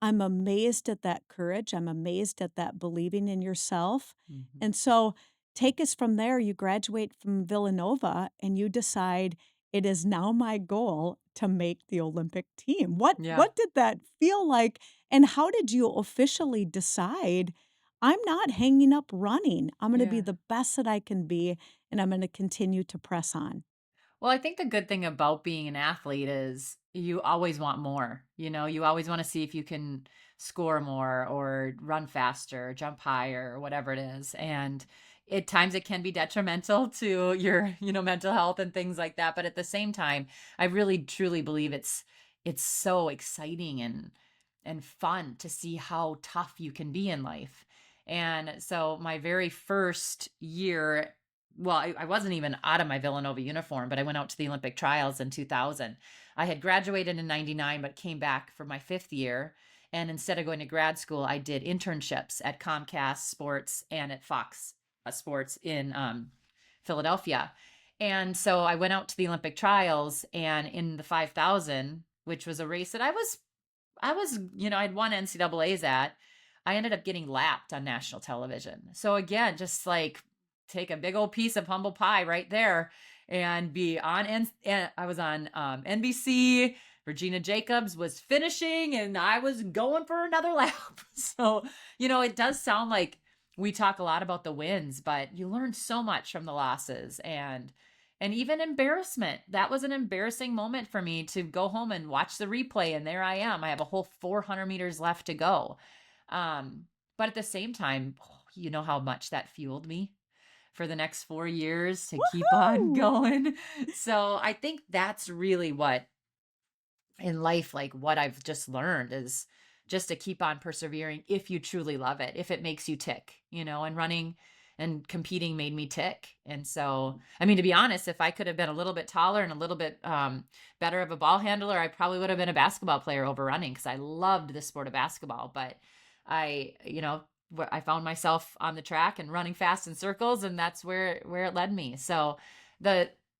I'm amazed at that courage. I'm amazed at that believing in yourself. Mhm. And so take us from there. You graduate from Villanova and you decide it is now my goal to make the Olympic team. What Yeah. what did that feel like? And how did you officially decide I'm not hanging up running? I'm going to be Yeah. the best that I can be and I'm going to continue to press on. Well, I think the good thing about being an athlete is you always want more. You always want to see if you can score more or run faster, jump higher, or whatever it is. And at times it can be detrimental to your, mental health and things like that. But at the same time, I really truly believe it's so exciting and fun to see how tough you can be in life. And so my very first year, well, I wasn't even out of my Villanova uniform, but I went out to the Olympic trials in 2000. I had graduated in 99, but came back for my 5th year. And instead of going to grad school, I did internships at Comcast Sports and at Fox sports in Philadelphia. And so I went out to the Olympic trials, and in the 5,000, which was a race that I'd won NCAA's at, I ended up getting lapped on national television. So again, just like take a big old piece of humble pie right there and be on, I was on NBC. Regina Jacobs was finishing and I was going for another lap. So, it does sound like we talk a lot about the wins, but you learn so much from the losses and even embarrassment. That was an embarrassing moment for me to go home and watch the replay. And there I am. I have a whole 400 meters left to go. But at the same time, you know how much that fueled me for the next 4 years to keep on going. So I think that's really what in life, like what I've just learned is just to keep on persevering if you truly love it, if it makes you tick, and running and competing made me tick. And so, I mean, to be honest, if I could have been a little bit taller and a little bit better of a ball handler, I probably would have been a basketball player over running because I loved the sport of basketball. But I found myself on the track and running fast in circles, and that's where it led me. So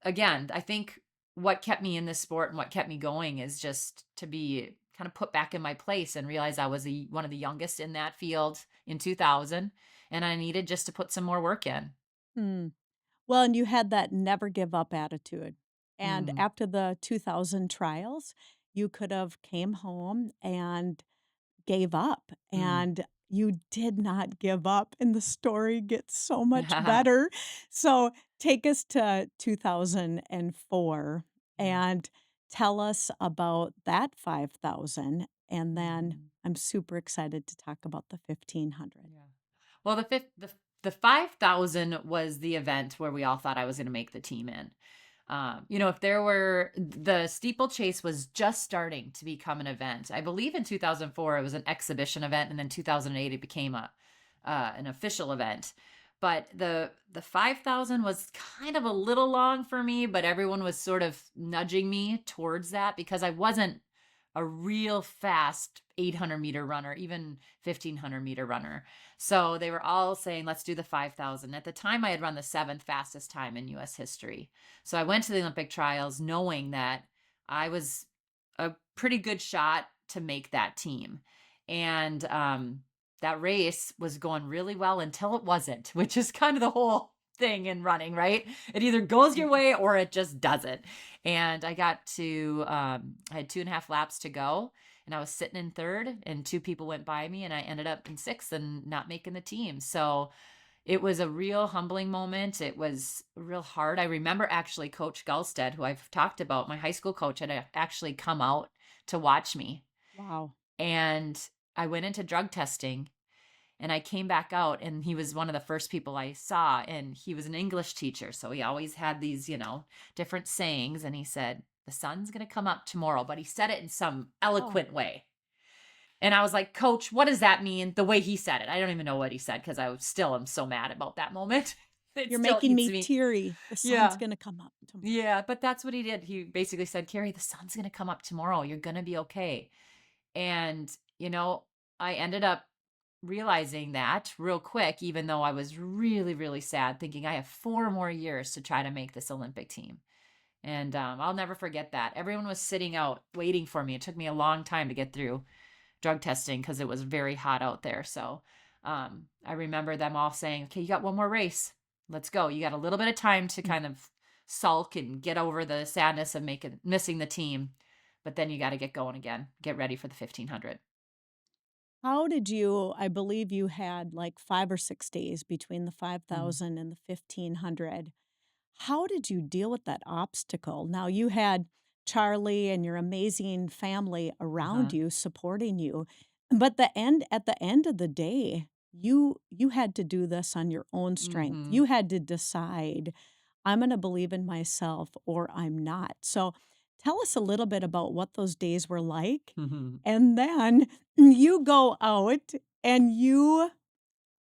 again, I think what kept me in this sport and what kept me going is just to be kind of put back in my place and realize I was one of the youngest in that field in 2000, and I needed just to put some more work in. Hmm. Well, and you had that never give up attitude. And Mm, after the 2000 trials, you could have came home and gave up, mm. and you did not give up, and the story gets so much better. So, take us to 2004 Yeah. and tell us about that 5,000, and then Mhm. I'm super excited to talk about the 1,500. Yeah. Well, the 5,000 was the event where we all thought I was going to make the team in. If the steeplechase was just starting to become an event. I believe in 2004 it was an exhibition event, and then 2008 it became an official event. But the 5,000 was kind of a little long for me, but everyone was sort of nudging me towards that because I wasn't a real fast 800-meter runner, even 1,500-meter runner. So they were all saying, let's do the 5,000. At the time, I had run the seventh fastest time in U.S. history. So I went to the Olympic trials knowing that I was a pretty good shot to make that team. And that race was going really well until it wasn't, which is kind of the whole thing in running, right? It either goes your way or it just doesn't. And I had 2.5 laps to go, and I was sitting in third, and two people went by me, and I ended up in sixth and not making the team. So it was a real humbling moment. It was real hard. I remember actually Coach Gulstead, who I've talked about, my high school coach, had actually come out to watch me. Wow. And I went into drug testing and I came back out, and he was one of the first people I saw, and he was an English teacher. So he always had these, different sayings. And he said, the sun's going to come up tomorrow, but he said it in some Oh, eloquent way. And I was like, Coach, what does that mean? The way he said it. I don't even know what he said because I still am so mad about that moment. It you're still making eats me me. teary. The sun's Yeah. gonna come up tomorrow. Yeah. But that's what he did. He basically said, Carrie, the sun's going to come up tomorrow. You're going to be okay. And, I ended up realizing that real quick, even though I was really, really sad, thinking I have 4 more years to try to make this Olympic team. And I'll never forget that. Everyone was sitting out waiting for me. It took me a long time to get through drug testing because it was very hot out there. So I remember them all saying, okay, you got one more race. Let's go. You got a little bit of time to kind of sulk and get over the sadness of missing the team. But then you got to get going again. Get ready for the 1,500. How did you I believe you had, like, 5 or 6 days between the Mm. 5,000 and the 1,500. How did you deal with that obstacle? Now, you had Charlie and your amazing family Uh-huh. around you supporting you, but at the end of the day, you had to do this on your own strength. Mm-hmm. You had to decide, "I'm gonna believe in myself or I'm not." So, tell us a little bit about what those days were like, and then you go out and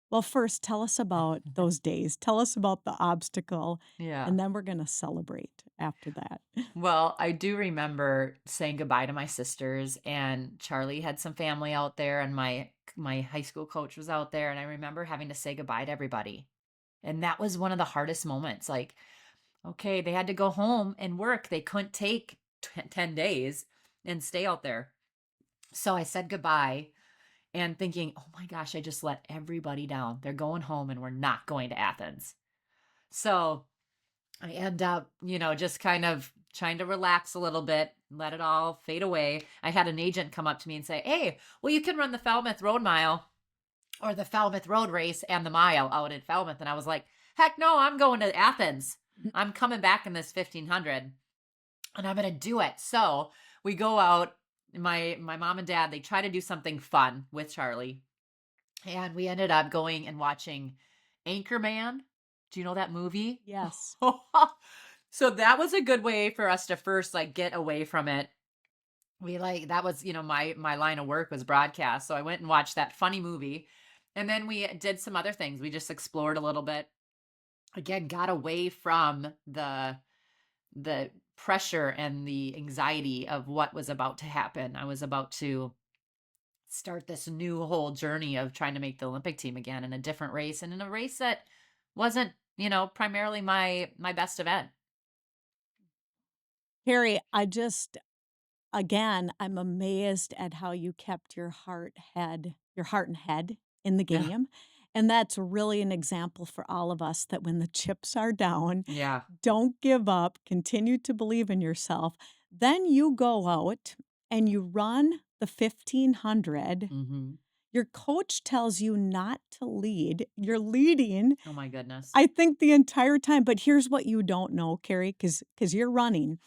well, first, tell us about those days. Tell us about the obstacle, Yeah. and then we're gonna celebrate after that. Well, I do remember saying goodbye to my sisters, and Charlie had some family out there, and my high school coach was out there, and I remember having to say goodbye to everybody. And that was one of the hardest moments. Like, okay, they had to go home and work. They couldn't take 10 days and stay out there. So I said goodbye and thinking, oh my gosh, I just let everybody down. They're going home and we're not going to Athens. So I end up, just kind of trying to relax a little bit, let it all fade away. I had an agent come up to me and say, hey, well, you can run the Falmouth Road Mile or the Falmouth Road Race and the mile out in Falmouth. And I was like, heck no, I'm going to Athens. I'm coming back in this 1500 and I'm going to do it. So we go out. My mom and dad, they try to do something fun with Charlie. And we ended up going and watching Anchorman. Do you know that movie? Yes. So that was a good way for us to first like get away from it. That was, my line of work was broadcast. So I went and watched that funny movie. And then we did some other things. We just explored a little bit. Again, got away from the pressure and the anxiety of what was about to happen. I was about to start this new whole journey of trying to make the Olympic team again in a different race and in a race that wasn't, primarily my best event. Carrie, again, I'm amazed at how you kept your heart and head in the Yeah. game. And that's really an example for all of us that when the chips are down, Yeah. don't give up, continue to believe in yourself. Then you go out and you run the 1500. Mm-hmm. Your coach tells you not to lead. You're leading, Oh my goodness. I think, the entire time. But here's what you don't know, Carrie, because you're running.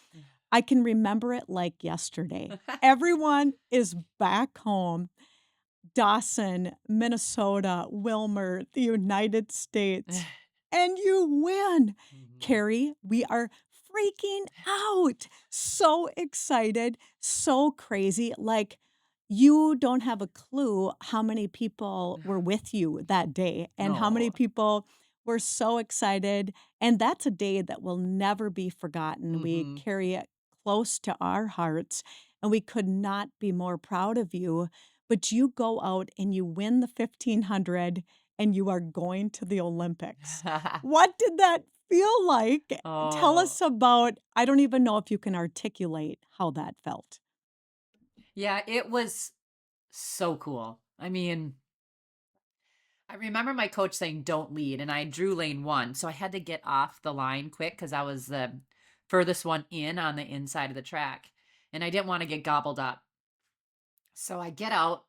I can remember it like yesterday. Everyone is back home. Dawson, Minnesota, Wilmer, the United States, and you win. Mhm. Carrie, we are freaking out. So excited, so crazy. Like, you don't have a clue how many people were with you that day and how many No. people were so excited. And that's a day that will never be forgotten. We Mm-hmm. carry it close to our hearts, and we could not be more proud of you. But you go out and you win the 1500 and you are going to the Olympics. What did that feel like? Tell Oh, us about, I don't even know if you can articulate how that felt. yeah, it was so cool. I mean, I remember my coach saying, don't lead. And I drew lane 1. So I had to get off the line quick because I was the furthest one in on the inside of the track. And I didn't want to get gobbled up. So I get out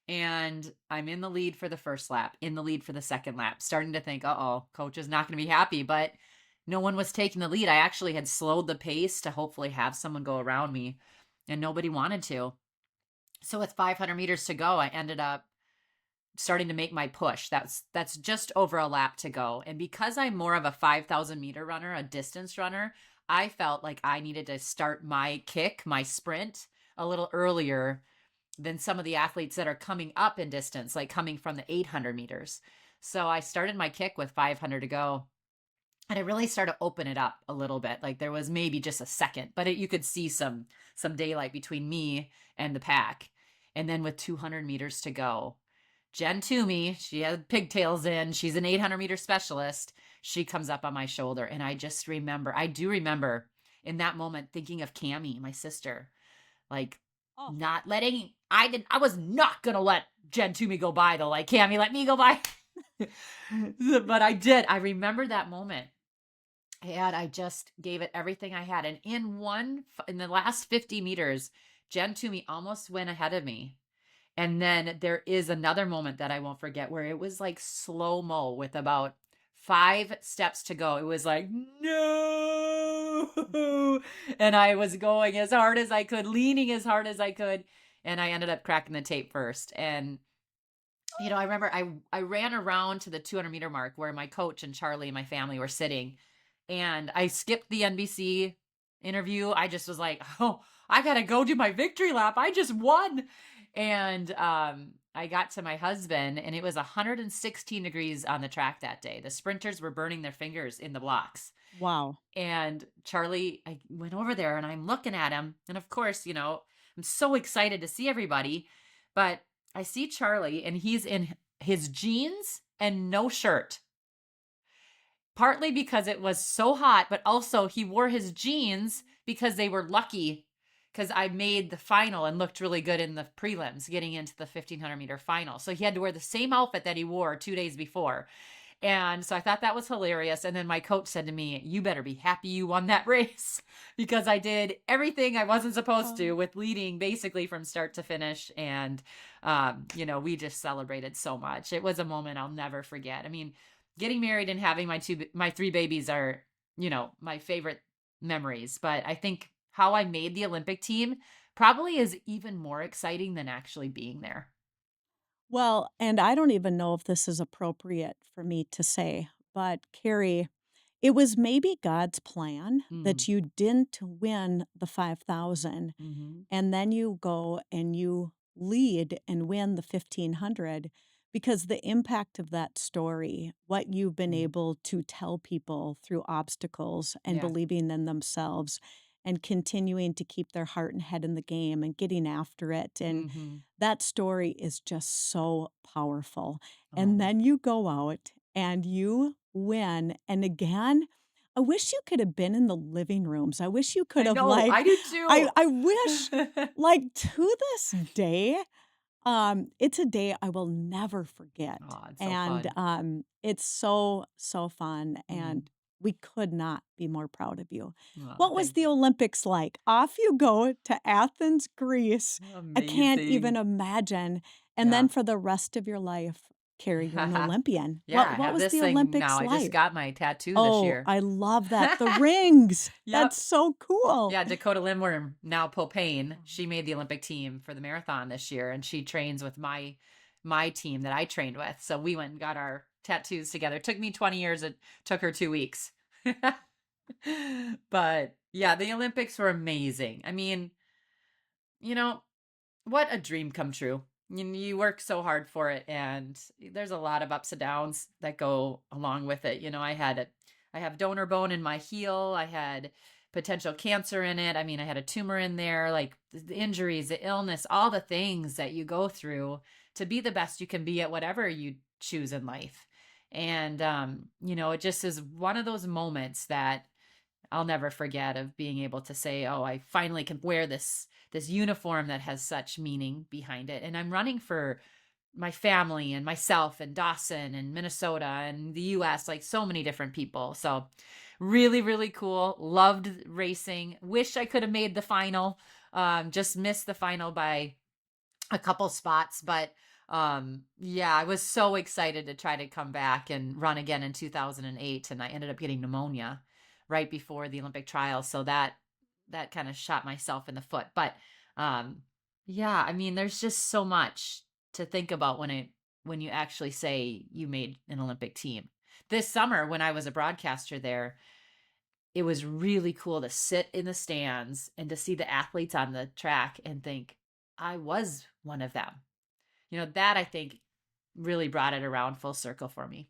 and I'm in the lead for the first lap, in the lead for the second lap, starting to think, uh-oh, coach is not going to be happy. But no one was taking the lead. I actually had slowed the pace to hopefully have someone go around me, and nobody wanted to. So with 500 meters to go, I ended up starting to make my push. That's just over a lap to go. And because I'm more of a 5,000 meter runner, a distance runner, I felt like I needed to start my kick, my sprint a little earlier than some of the athletes that are coming up in distance, like coming from the 800 meters. So I started my kick with 500 to go. And I really started to open it up a little bit. Like there was maybe just a second, but you could see some daylight between me and the pack. And then with 200 meters to go, Jen Toomey, she had pigtails in. She's an 800-meter specialist. She comes up on my shoulder. And I do remember in that moment thinking of Cammie, my sister, like Oh. I was not going to let Jen Toomey go by though. Like, Cammie, let me go by. But I did. I remember that moment. And I just gave it everything I had. And in the last 50 meters, Jen Toomey almost went ahead of me. And then there is another moment that I won't forget where it was like slow-mo with about 5 steps to go. It was like, no. And I was going as hard as I could, leaning as hard as I could. And I ended up cracking the tape first. And, I remember I ran around to the 200-meter mark where my coach and Charlie and my family were sitting. And I skipped the NBC interview. I just was like, oh, I got to go do my victory lap. I just won. And I got to my husband, and it was 116 degrees on the track that day. The sprinters were burning their fingers in the blocks. Wow. And Charlie, I went over there, and I'm looking at him. And of course, I'm so excited to see everybody. But I see Charlie, and he's in his jeans and no shirt. partly because it was so hot, but also he wore his jeans because they were lucky because I made the final and looked really good in the prelims getting into the 1500-meter final. So he had to wear the same outfit that he wore 2 days before. And so I thought that was hilarious. And then my coach said to me, "You better be happy you won that race," because I did everything I wasn't supposed to with leading basically from start to finish. And, we just celebrated so much. It was a moment I'll never forget. I mean, getting married and having my three babies are, my favorite memories. But I think how I made the Olympic team probably is even more exciting than actually being there. Well, and I don't even know if this is appropriate for me to say, but Carrie, it was maybe God's plan Mm. that you didn't win the 5,000 Hmm. and then you go and you lead and win the 1,500 because the impact of that story, what you've been Mm. able to tell people through obstacles and Yeah. believing in themselves and continuing to keep their heart and head in the game and getting after it. And Hmm. that story is just so powerful. And Oh, then you go out and you win. And again, I wish you could have been in the living rooms. I wish you could I have know. I like do too. I wish like to this day, it's a day I will never forget. Oh, it's so And fun. it's so, so fun. Mm. And we could not be more proud of you. Oh, What was thank the you. Olympics like? Off you go to Athens, Greece. I can't even Amazing. imagine. And then Yeah. for the rest of your life, Carrie, you're an Olympian. Yeah, What I what have was this the thing now. Olympics I just like? got my tattoo this Oh, year. I love that. The rings. Yep. That's so cool. Yeah, Dakota Lindworm, now Popane, she made the Olympic team for the marathon this year, and she trains with my team that I trained with. So we went and got our tattoos together. It took me 20 years. It took her 2 weeks. But yeah, the Olympics were amazing. I mean, you know, what a dream come true. You work so hard for it, and there's a lot of ups and downs that go along with it. I have donor bone in my heel. I had potential cancer in it. I mean, I had a tumor in there, like the injuries, the illness, all the things that you go through to be the best you can be at whatever you choose in life. And it just is one of those moments that I'll never forget of being able to say, "Oh, I finally can wear this uniform that has such meaning behind it." And I'm running for my family and myself and Dawson and Minnesota and the US, like so many different people. So really, really cool. Loved racing. Wish I could have made the final. Just missed the final by a couple spots, but yeah, I was so excited to try to come back and run again in 2008, and I ended up getting pneumonia right before the Olympic trials, so that kind of shot myself in the foot. But um yeah, I mean, there's just so much to think about when you actually say you made an Olympic team. This summer when I was a broadcaster there, it was really cool to sit in the stands and to see the athletes on the track and think, I was one of them. That I think really brought it around full circle for me.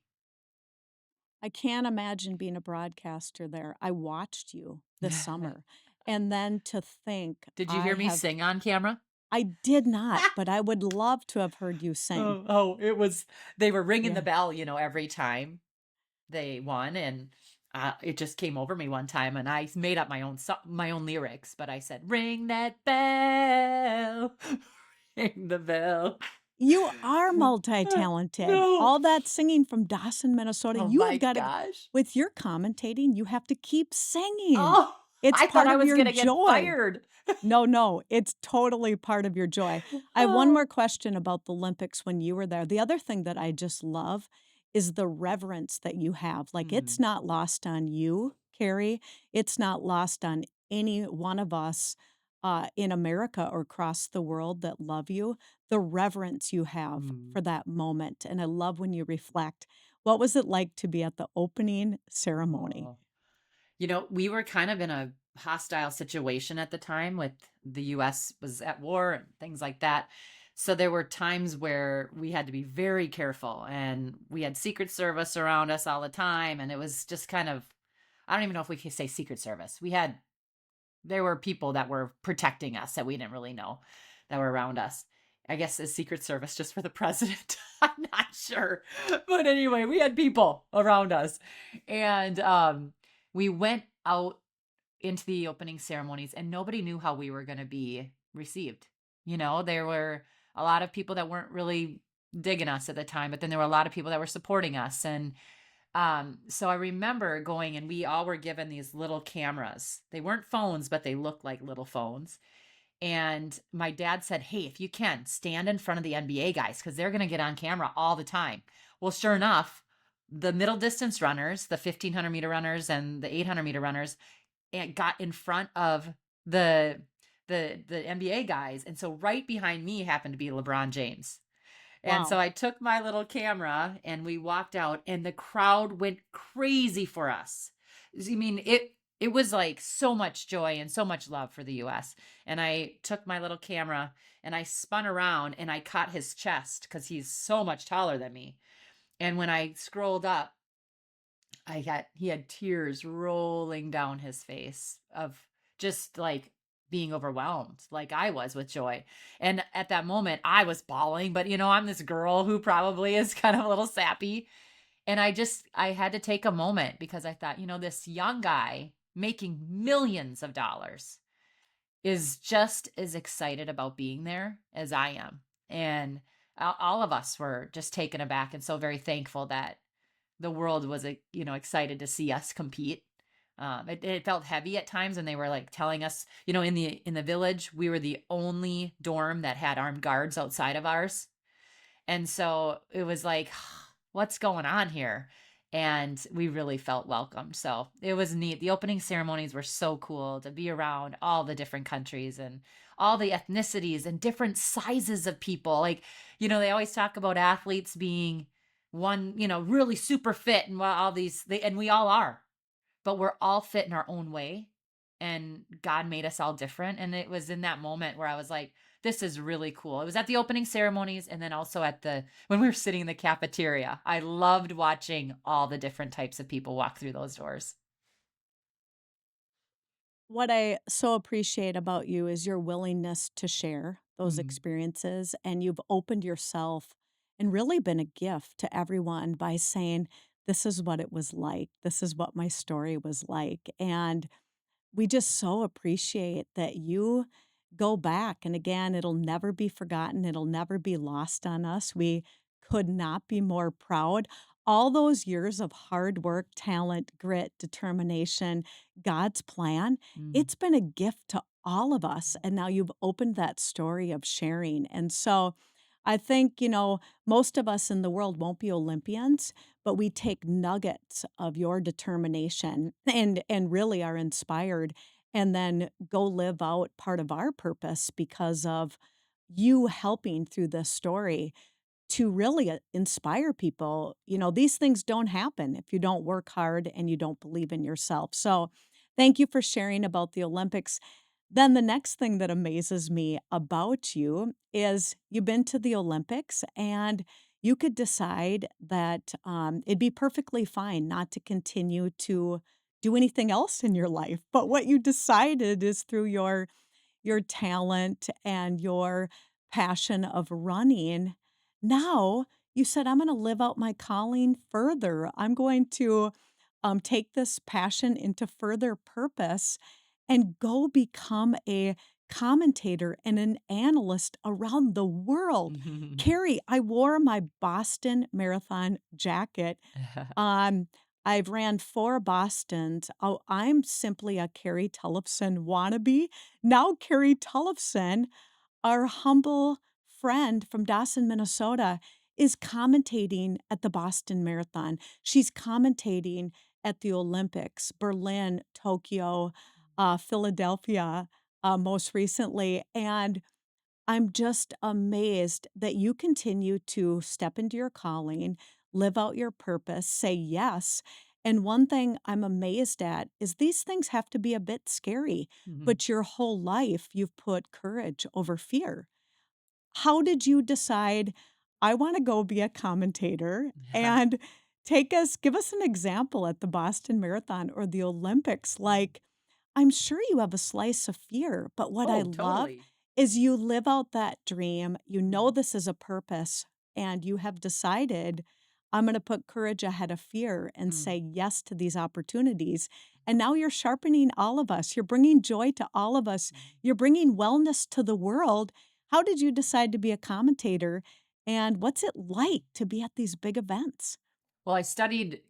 I can't imagine being a broadcaster there. I watched you this summer. And then to think Did you hear me sing on camera? I did not, but I would love to have heard you sing. It was, they were ringing the Yeah. bell, every time they won. And it just came over me one time and I made up my own lyrics, but I said, "Ring that bell, ring the bell." You are multi-talented. No. All that singing from Dawson, Minnesota, Oh you my have got to gosh. with your commentating, you have to keep singing. Oh, It's I thought part I of was your going to get joy. fired. No, no, it's totally part of your joy. I have one more Oh. question about the Olympics when you were there. The other thing that I just love is the reverence that you have. Like, it's Mm, not lost on you, Carrie. It's not lost on any one of us in America or across the world that love you, the reverence you have mm. for that moment. And I love when you reflect. What was it like to be at the opening ceremony? Oh. We were kind of in a hostile situation at the time with the US was at war and things like that. So there were times where we had to be very careful and we had Secret Service around us all the time. And it was just kind of, I don't even know if we could say Secret Service. There were people that were protecting us that we didn't really know that were around us. I guess as Secret Service just for the president. I'm not sure. But anyway, we had people around us. And we went out into the opening ceremonies and nobody knew how we were going to be received. There were a lot of people that weren't really digging us at the time, but then there were a lot of people that were supporting us. And so I remember going and we all were given these little cameras. They weren't phones, but they looked like little phones. And my dad said, "Hey, if you can, stand in front of the NBA guys because they're going to get on camera all the time." Well, sure enough, the middle distance runners, the 1500-meter runners and the 800-meter runners, and got in front of the the NBA guys. And so right behind me happened to be LeBron James. And so Wow. I took my little camera and we walked out and the crowd went crazy for us. I mean, it was like so much joy and so much love for the US. And I took my little camera and I spun around and I caught his chest cuz he's so much taller than me. And when I scrolled up, he had tears rolling down his face of just like being overwhelmed like I was with joy. And at that moment I was bawling, but I'm this girl who probably is kind of a little sappy. And I had to take a moment because I thought, this young guy making millions of dollars is just as excited about being there as I am. And all of us were just taken aback and so very thankful that the world was excited to see us compete. It felt heavy at times, and they were like telling us, in the village, we were the only dorm that had armed guards outside of ours, and so it was like, what's going on here? And we really felt welcomed. So it was neat. The opening ceremonies were so cool to be around all the different countries and all the ethnicities and different sizes of people. Like, they always talk about athletes being one, really super fit and all and we all are, but we're all fit in our own way. And God made us all different. And it was in that moment where I was like, this is really cool. It was at the opening ceremonies and then also when we were sitting in the cafeteria. I loved watching all the different types of people walk through those doors. What I so appreciate about you is your willingness to share those Mm. experiences, and you've opened yourself and really been a gift to everyone by saying, "This is what it was like. This is what my story was like." And we just so appreciate that you go back. And again, it'll never be forgotten, it'll never be lost on us. We could not be more proud. All those years of hard work, talent, grit, determination, God's plan, Mm. it's been a gift to all of us. And now you've opened that story of sharing. And so I think, most of us in the world won't be Olympians, but we take nuggets of your determination and really are inspired and then go live out part of our purpose because of you helping through this story to really inspire people. These things don't happen if you don't work hard and you don't believe in yourself. So, thank you for sharing about the Olympics. Then the next thing that amazes me about you is you've been to the Olympics and you could decide that it'd be perfectly fine not to continue to do anything else in your life. But what you decided is through your talent and your passion of running. Now you said, I'm going to live out my calling further. I'm going to take this passion into further purpose and go become a commentator and an analyst around the world. Carrie, I wore my Boston Marathon jacket. um, I've ran 4 Bostons. Oh, I'm simply a Carrie Tollefson wannabe. Now Carrie Tollefson, our humble friend from Dawson, Minnesota, is commentating at the Boston Marathon. She's commentating at the Olympics, Berlin, Tokyo, Philadelphia, most recently. And I'm just amazed that you continue to step into your calling, live out your purpose, say yes. And one thing I'm amazed at is these things have to be a bit scary, Mhm. but your whole life you've put courage over fear. How did you decide, I want to go be a commentator and give us an example at the Boston Marathon or the Olympics? Like, I'm sure you have a slice of fear, but what I Oh, love totally. is you live out that dream, you know this is a purpose, and you have decided, "I'm gonna put courage ahead of fear and Mm. say yes to these opportunities." And now you're sharpening all of us, you're bringing joy to all of us, Mm. you're bringing wellness to the world. How did you decide to be a commentator, and what's it like to be at these big events? Well, I studied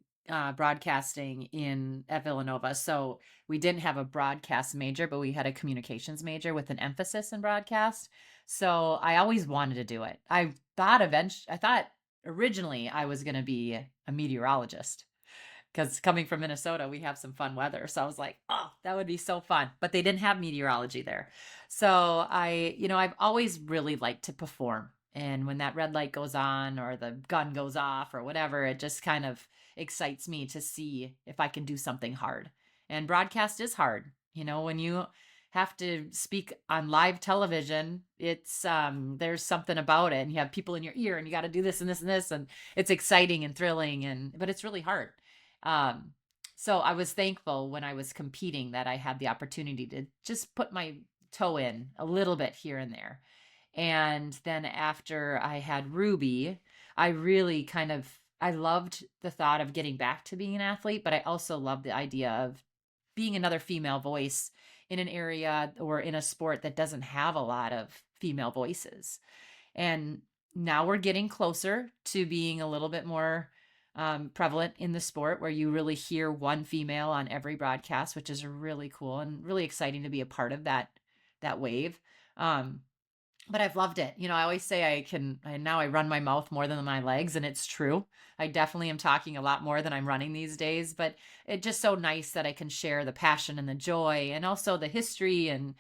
broadcasting at Villanova, so we didn't have a broadcast major, but we had a communications major with an emphasis in broadcast. So I always wanted to do it. I thought originally I was going to be a meteorologist because coming from Minnesota, we have some fun weather. So I was like, oh, that would be so fun. But they didn't have meteorology there. So I've always really liked to perform. And when that red light goes on or the gun goes off or whatever, it just kind of excites me to see if I can do something hard. And broadcast is hard. When you have to speak on live television, it's there's something about it, and you have people in your ear and you got to do this and this and this, and it's exciting and thrilling, but it's really hard. um, so I was thankful when I was competing that I had the opportunity to just put my toe in a little bit here and there. And then after I had Ruby, I really I loved the thought of getting back to being an athlete, but I also loved the idea of being another female voice in an area or in a sport that doesn't have a lot of female voices. And now we're getting closer to being a little bit more prevalent in the sport where you really hear one female on every broadcast, which is really cool and really exciting to be a part of that wave. Um, but I've loved it. I always say now I run my mouth more than my legs, and it's true. I definitely am talking a lot more than I'm running these days, but it's just so nice that I can share the passion and the joy and also the history and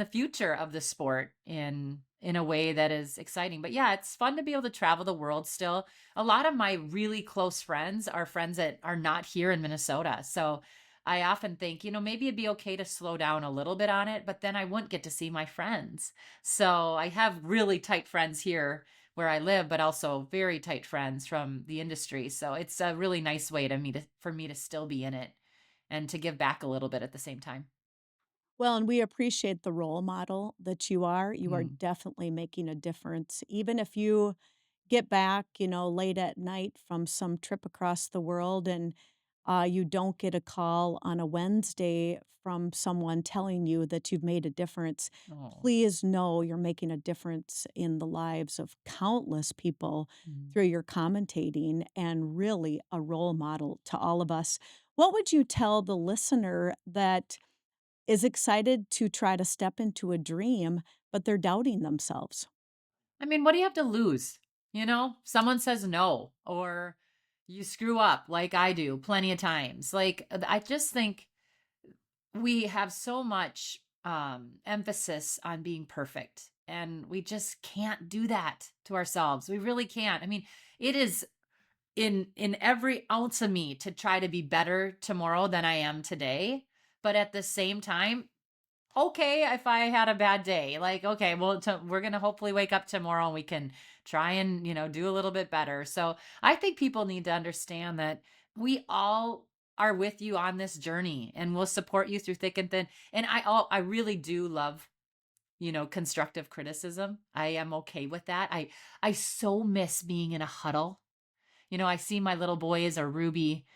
the future of the sport in a way that is exciting. But yeah, it's fun to be able to travel the world still. A lot of my really close friends are friends that are not here in Minnesota. So I often think, maybe it'd be okay to slow down a little bit on it, but then I wouldn't get to see my friends. So I have really tight friends here where I live, but also very tight friends from the industry. So it's a really nice way for me to still be in it and to give back a little bit at the same time. Well, and we appreciate the role model that you are. You are Mm. definitely making a difference. Even if you get back, late at night from some trip across the world and you don't get a call on a Wednesday from someone telling you that you've made a difference, Oh. please know you're making a difference in the lives of countless people Mm. through your commentating and really a role model to all of us. What would you tell the listener that is excited to try to step into a dream, but they're doubting themselves? I mean, what do you have to lose? Someone says no, or you screw up like I do plenty of times. Like, I just think we have so much emphasis on being perfect, and we just can't do that to ourselves. We really can't. I mean, it is in every ounce of me to try to be better tomorrow than I am today. But at the same time, okay, if I had a bad day, like, okay, well, we're going to hopefully wake up tomorrow and we can try and, do a little bit better. So I think people need to understand that we all are with you on this journey and we'll support you through thick and thin. And I really do love, constructive criticism. I am okay with that. I so miss being in a huddle. I see my little boys or Ruby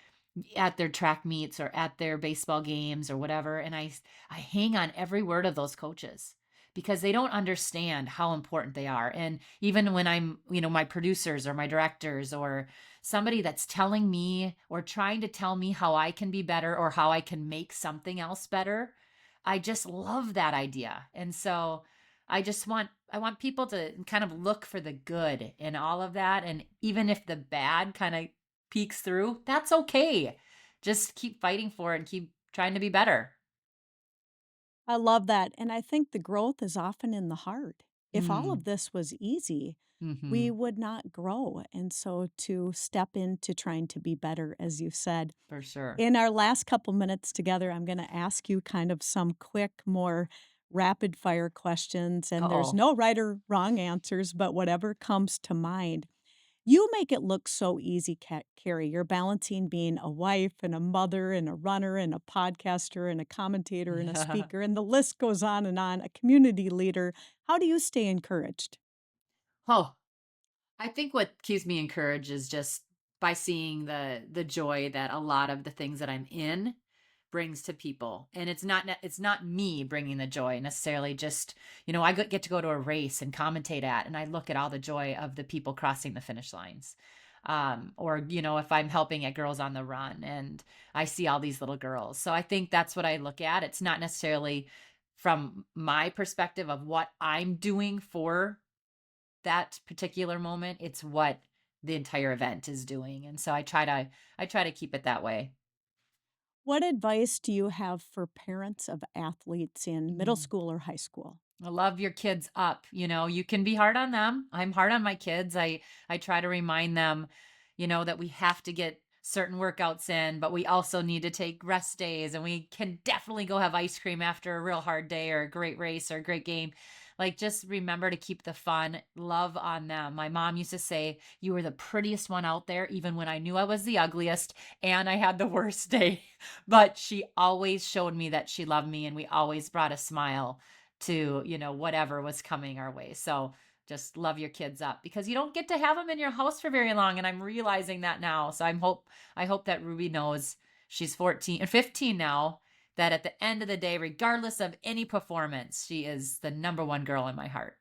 at their track meets or at their baseball games or whatever, and I hang on every word of those coaches because they don't understand how important they are. And even when I'm, my producers or my directors or somebody that's telling me or trying to tell me how I can be better or how I can make something else better, I just love that idea. And so I want people to kind of look for the good in all of that. And even if the bad kind of peeks through, that's okay. Just keep fighting for it and keep trying to be better. I love that, and I think the growth is often in the heart. If all of Mm. this was easy, we Hmm. would not grow, and so to step into trying to be better, as you said. For sure. In our last couple minutes together, I'm gonna ask you kind of some quick, more rapid fire questions, and there's Oh. no right or wrong answers, but whatever comes to mind. You make it look so easy, Carrie. You're balancing being a wife and a mother and a runner and a podcaster and a commentator and a Yeah. speaker, and the list goes on, a community leader. How do you stay encouraged? Oh, I think what keeps me encouraged is just by seeing the joy that a lot of the things that I'm in brings to people. And it's not me bringing the joy necessarily. Just I get to go to a race and commentate at, and I look at all the joy of the people crossing the finish lines. Or if I'm helping at Girls on the Run and I see all these little girls, so I think that's what I look at. It's not necessarily from my perspective of what I'm doing for that particular moment. It's what the entire event is doing. And so I try to keep it that way. What advice do you have for parents of athletes in middle Mm. school or high school? I love your kids up. You can be hard on them. I'm hard on my kids. I try to remind them, that we have to get certain workouts in, but we also need to take rest days, and we can definitely go have ice cream after a real hard day or a great race or a great game. Like, just remember to keep the fun, love on them. My mom used to say, "You were the prettiest one out there, even when I knew I was the ugliest and I had the worst day." But she always showed me that she loved me, and we always brought a smile to, whatever was coming our way. So just love your kids up, because you don't get to have them in your house for very long. And I'm realizing that now. So I hope that Ruby knows, she's 14 and 15 now, that at the end of the day, regardless of any performance, she is the number one girl in my heart.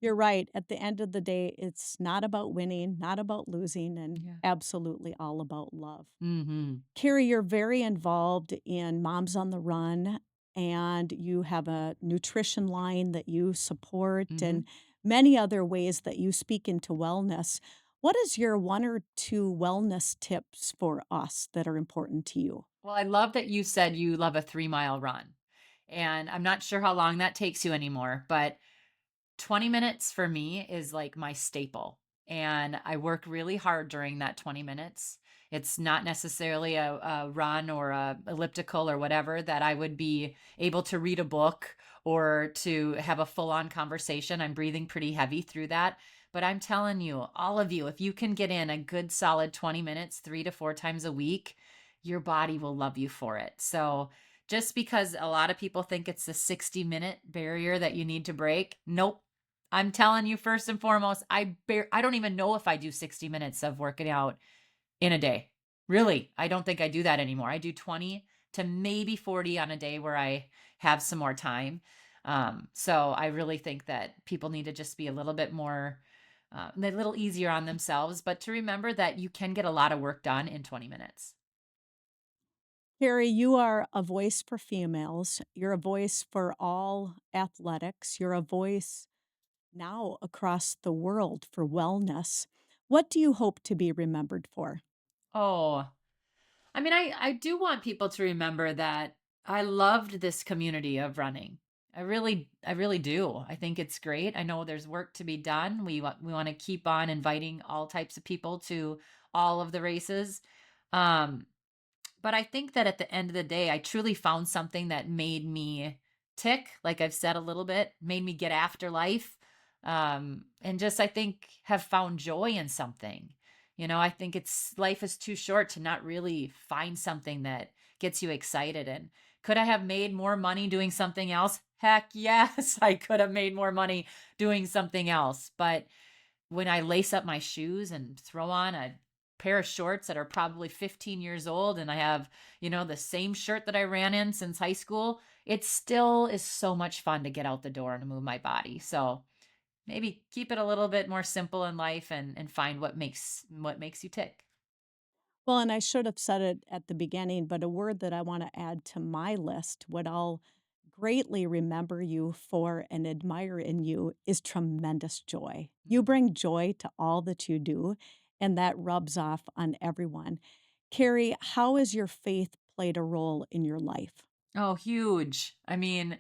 You're right. At the end of the day, it's not about winning, not about losing, and Yeah. absolutely all about love. Mm-hmm. Carrie, you're very involved in Moms on the Run, and you have a nutrition line that you support Mm-hmm. and many other ways that you speak into wellness. What is your one or two wellness tips for us that are important to you? Well, I love that you said you love a 3 mile run. And I'm not sure how long that takes you anymore, but 20 minutes for me is like my staple. And I work really hard during that 20 minutes. It's not necessarily a run or a elliptical or whatever that I would be able to read a book or to have a full on conversation. I'm breathing pretty heavy through that. But I'm telling you, all of you, if you can get in a good solid 20 minutes, 3 to 4 times a week, your body will love you for it. So just because a lot of people think it's the 60-minute barrier that you need to break, nope. I'm telling you, first and foremost, I don't even know if I do 60 minutes of working out in a day. Really, I don't think I do that anymore. I do 20 to maybe 40 on a day where I have some more time. So I really think that people need to just be a little bit more, a little easier on themselves, but to remember that you can get a lot of work done in 20 minutes. Carrie, you are a voice for females. You're a voice for all athletics. You're a voice now across the world for wellness. What do you hope to be remembered for? Oh, I mean, I do want people to remember that I loved this community of running. I really do. I think it's great. I know there's work to be done. We want to keep on inviting all types of people to all of the races. Um, but I think that at the end of the day, I truly found something that made me tick, like I've said a little bit, made me get after life. And just, I think, have found joy in something. I think life is too short to not really find something that gets you excited. And could I have made more money doing something else? Heck yes, I could have made more money doing something else. But when I lace up my shoes and throw on a pair of shorts that are probably 15 years old, and I have, the same shirt that I ran in since high school, it still is so much fun to get out the door and move my body. So maybe keep it a little bit more simple in life, and find what makes you tick. Well, and I should have said it at the beginning, but a word that I want to add to my list, what I'll greatly remember you for and admire in you is tremendous joy. You Mm. bring joy to all that you do, and that rubs off on everyone. Carrie, how has your faith played a role in your life? Oh, huge. I mean,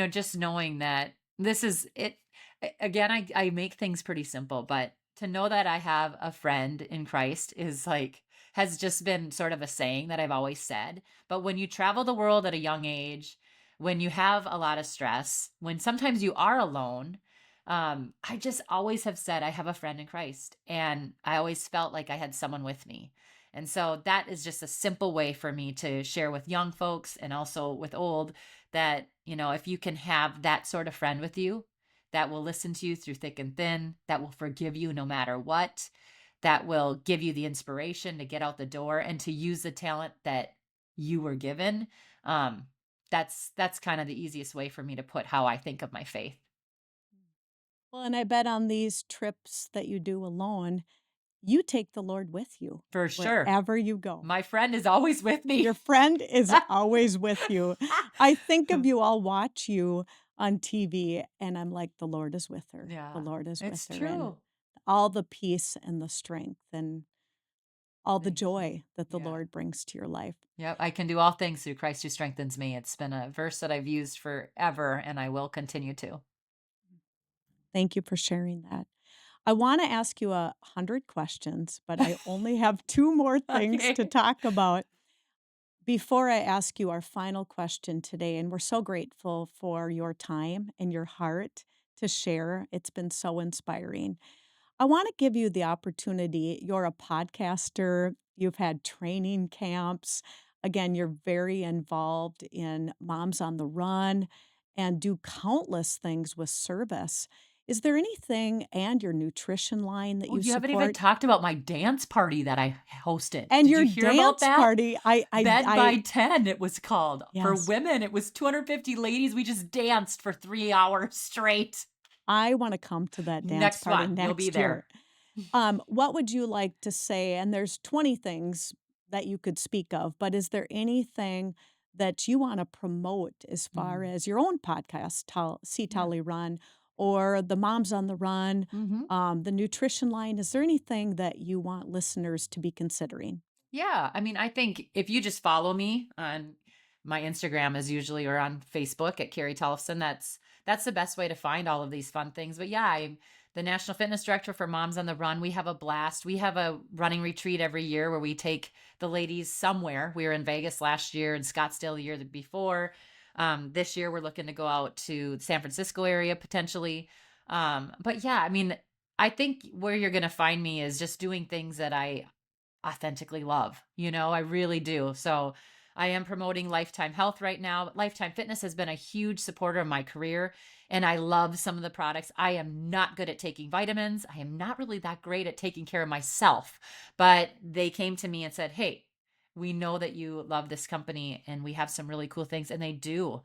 just knowing that this is it. Again, I make things pretty simple, but to know that I have a friend in Christ is like, has just been sort of a saying that I've always said. But when you travel the world at a young age, when you have a lot of stress, when sometimes you are alone, I just always have said I have a friend in Christ, and I always felt like I had someone with me. And so that is just a simple way for me to share with young folks and also with old that, if you can have that sort of friend with you that will listen to you through thick and thin, that will forgive you no matter what, that will give you the inspiration to get out the door and to use the talent that you were given. Um, that's kind of the easiest way for me to put how I think of my faith. Well, and I bet on these trips that you do alone, you take the Lord with you For sure. wherever you go. My friend is always with me. Your friend is always with you. I think of you, I'll watch you on TV, and I'm like, the Lord is with her. The Yeah, Lord is with it's her. And true. all the peace and the strength and all the Thank you. joy that the Yeah. Lord brings to your life. Yep. I can do all things through Christ who strengthens me. It's been a verse that I've used forever, and I will continue to. Thank you for sharing that. I want to ask you 100 questions, but I only have two more things to Okay. talk about. Before I ask you our final question today, and we're so grateful for your time and your heart to share, it's been so inspiring. I want to give you the opportunity. You're a podcaster, you've had training camps. Again, you're very involved in Moms on the Run and do countless things with service. Is there anything and your nutrition line that Oh, you you haven't even support? talked about my dance party that I hosted. And Did your you hear about dance that? party, Bed by 10, it was called. For yes, women, it was 250 ladies. We just danced for 3 hours straight. I want to come to that dance Next party one, you'll be next year. there. What would you like to say? And there's 20 things that you could speak of, but is there anything that you want to promote as far Mm, as your own podcast, See yeah. Tally Run, or the Moms on the Run, Hmm. the nutrition line? Is there anything that you want listeners to be considering? Yeah, I mean, I think if you just follow me on my Instagram is usually or on Facebook at Carrie Tollefson, that's the best way to find all of these fun things. But yeah, I'm the National Fitness Director for Moms on the Run. We have a blast. We have a running retreat every year where we take the ladies somewhere. We were in Vegas last year and Scottsdale the year before. This year we're looking to go out to the San Francisco area potentially. But yeah, I mean, I think where you're going to find me is just doing things that I authentically love. I really do. So I am promoting Lifetime Health right now. Lifetime Fitness has been a huge supporter of my career, and I love some of the products. I am not good at taking vitamins. I am not really that great at taking care of myself, but they came to me and said, "Hey, we know that you love this company and we have some really cool things," and they do.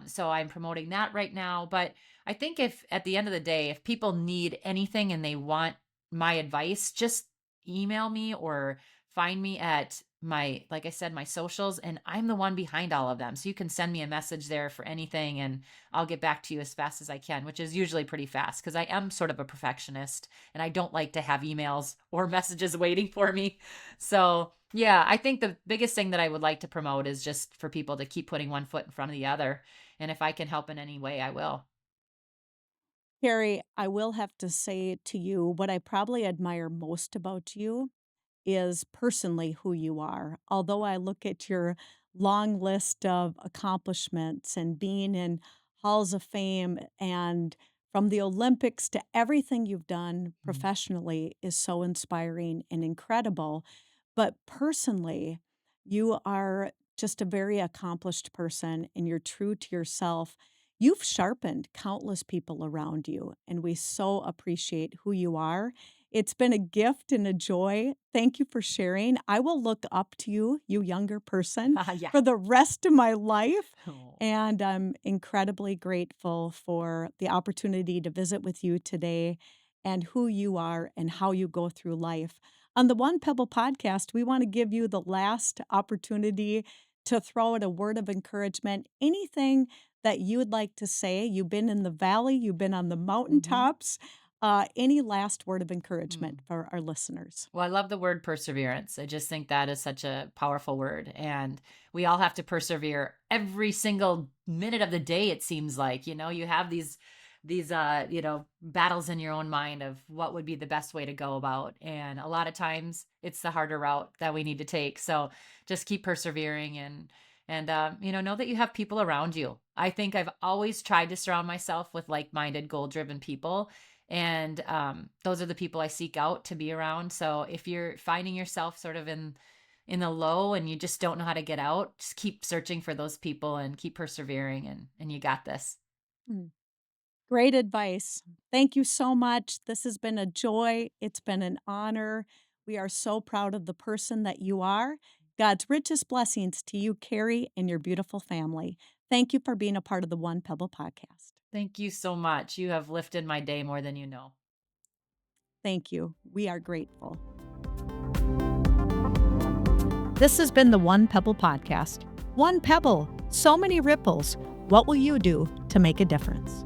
So I'm promoting that right now. But I think if at the end of the day, if people need anything and they want my advice, just email me or find me at my, like I said, my socials, and I'm the one behind all of them. So you can send me a message there for anything and I'll get back to you as fast as I can, which is usually pretty fast because I am sort of a perfectionist and I don't like to have emails or messages waiting for me. So yeah, I think the biggest thing that I would like to promote is just for people to keep putting one foot in front of the other. And if I can help in any way, I will. Carrie, I will have to say to you what I probably admire most about you is personally who you are. Although I look at your long list of accomplishments and being in halls of fame and from the Olympics to everything you've done Mm. professionally is so inspiring and incredible. But personally, you are just a very accomplished person and you're true to yourself. You've sharpened countless people around you, and we so appreciate who you are. It's been a gift and a joy. Thank you for sharing. I will look up to you, you younger person, Yeah. for the rest of my life. Oh. And I'm incredibly grateful for the opportunity to visit with you today and who you are and how you go through life. On the One Pebble podcast, we want to give you the last opportunity to throw out a word of encouragement, anything that you would like to say. You've been in the valley, you've been on the Hmm. mountaintops. Any last word of encouragement for our listeners? Well, I love the word perseverance. I just think that is such a powerful word. And we all have to persevere every single minute of the day, it seems like. You have these battles in your own mind of what would be the best way to go about. And a lot of times it's the harder route that we need to take. So just keep persevering And, know that you have people around you. I think I've always tried to surround myself with like-minded, goal-driven people. And those are the people I seek out to be around. So if you're finding yourself sort of in the low and you just don't know how to get out, just keep searching for those people and keep persevering, and you got this. Mm. Great advice. Thank you so much. This has been a joy. It's been an honor. We are so proud of the person that you are. God's richest blessings to you, Carrie, and your beautiful family. Thank you for being a part of the One Pebble podcast. Thank you so much. You have lifted my day more than you know. Thank you. We are grateful. This has been the One Pebble podcast. One pebble, so many ripples. What will you do to make a difference?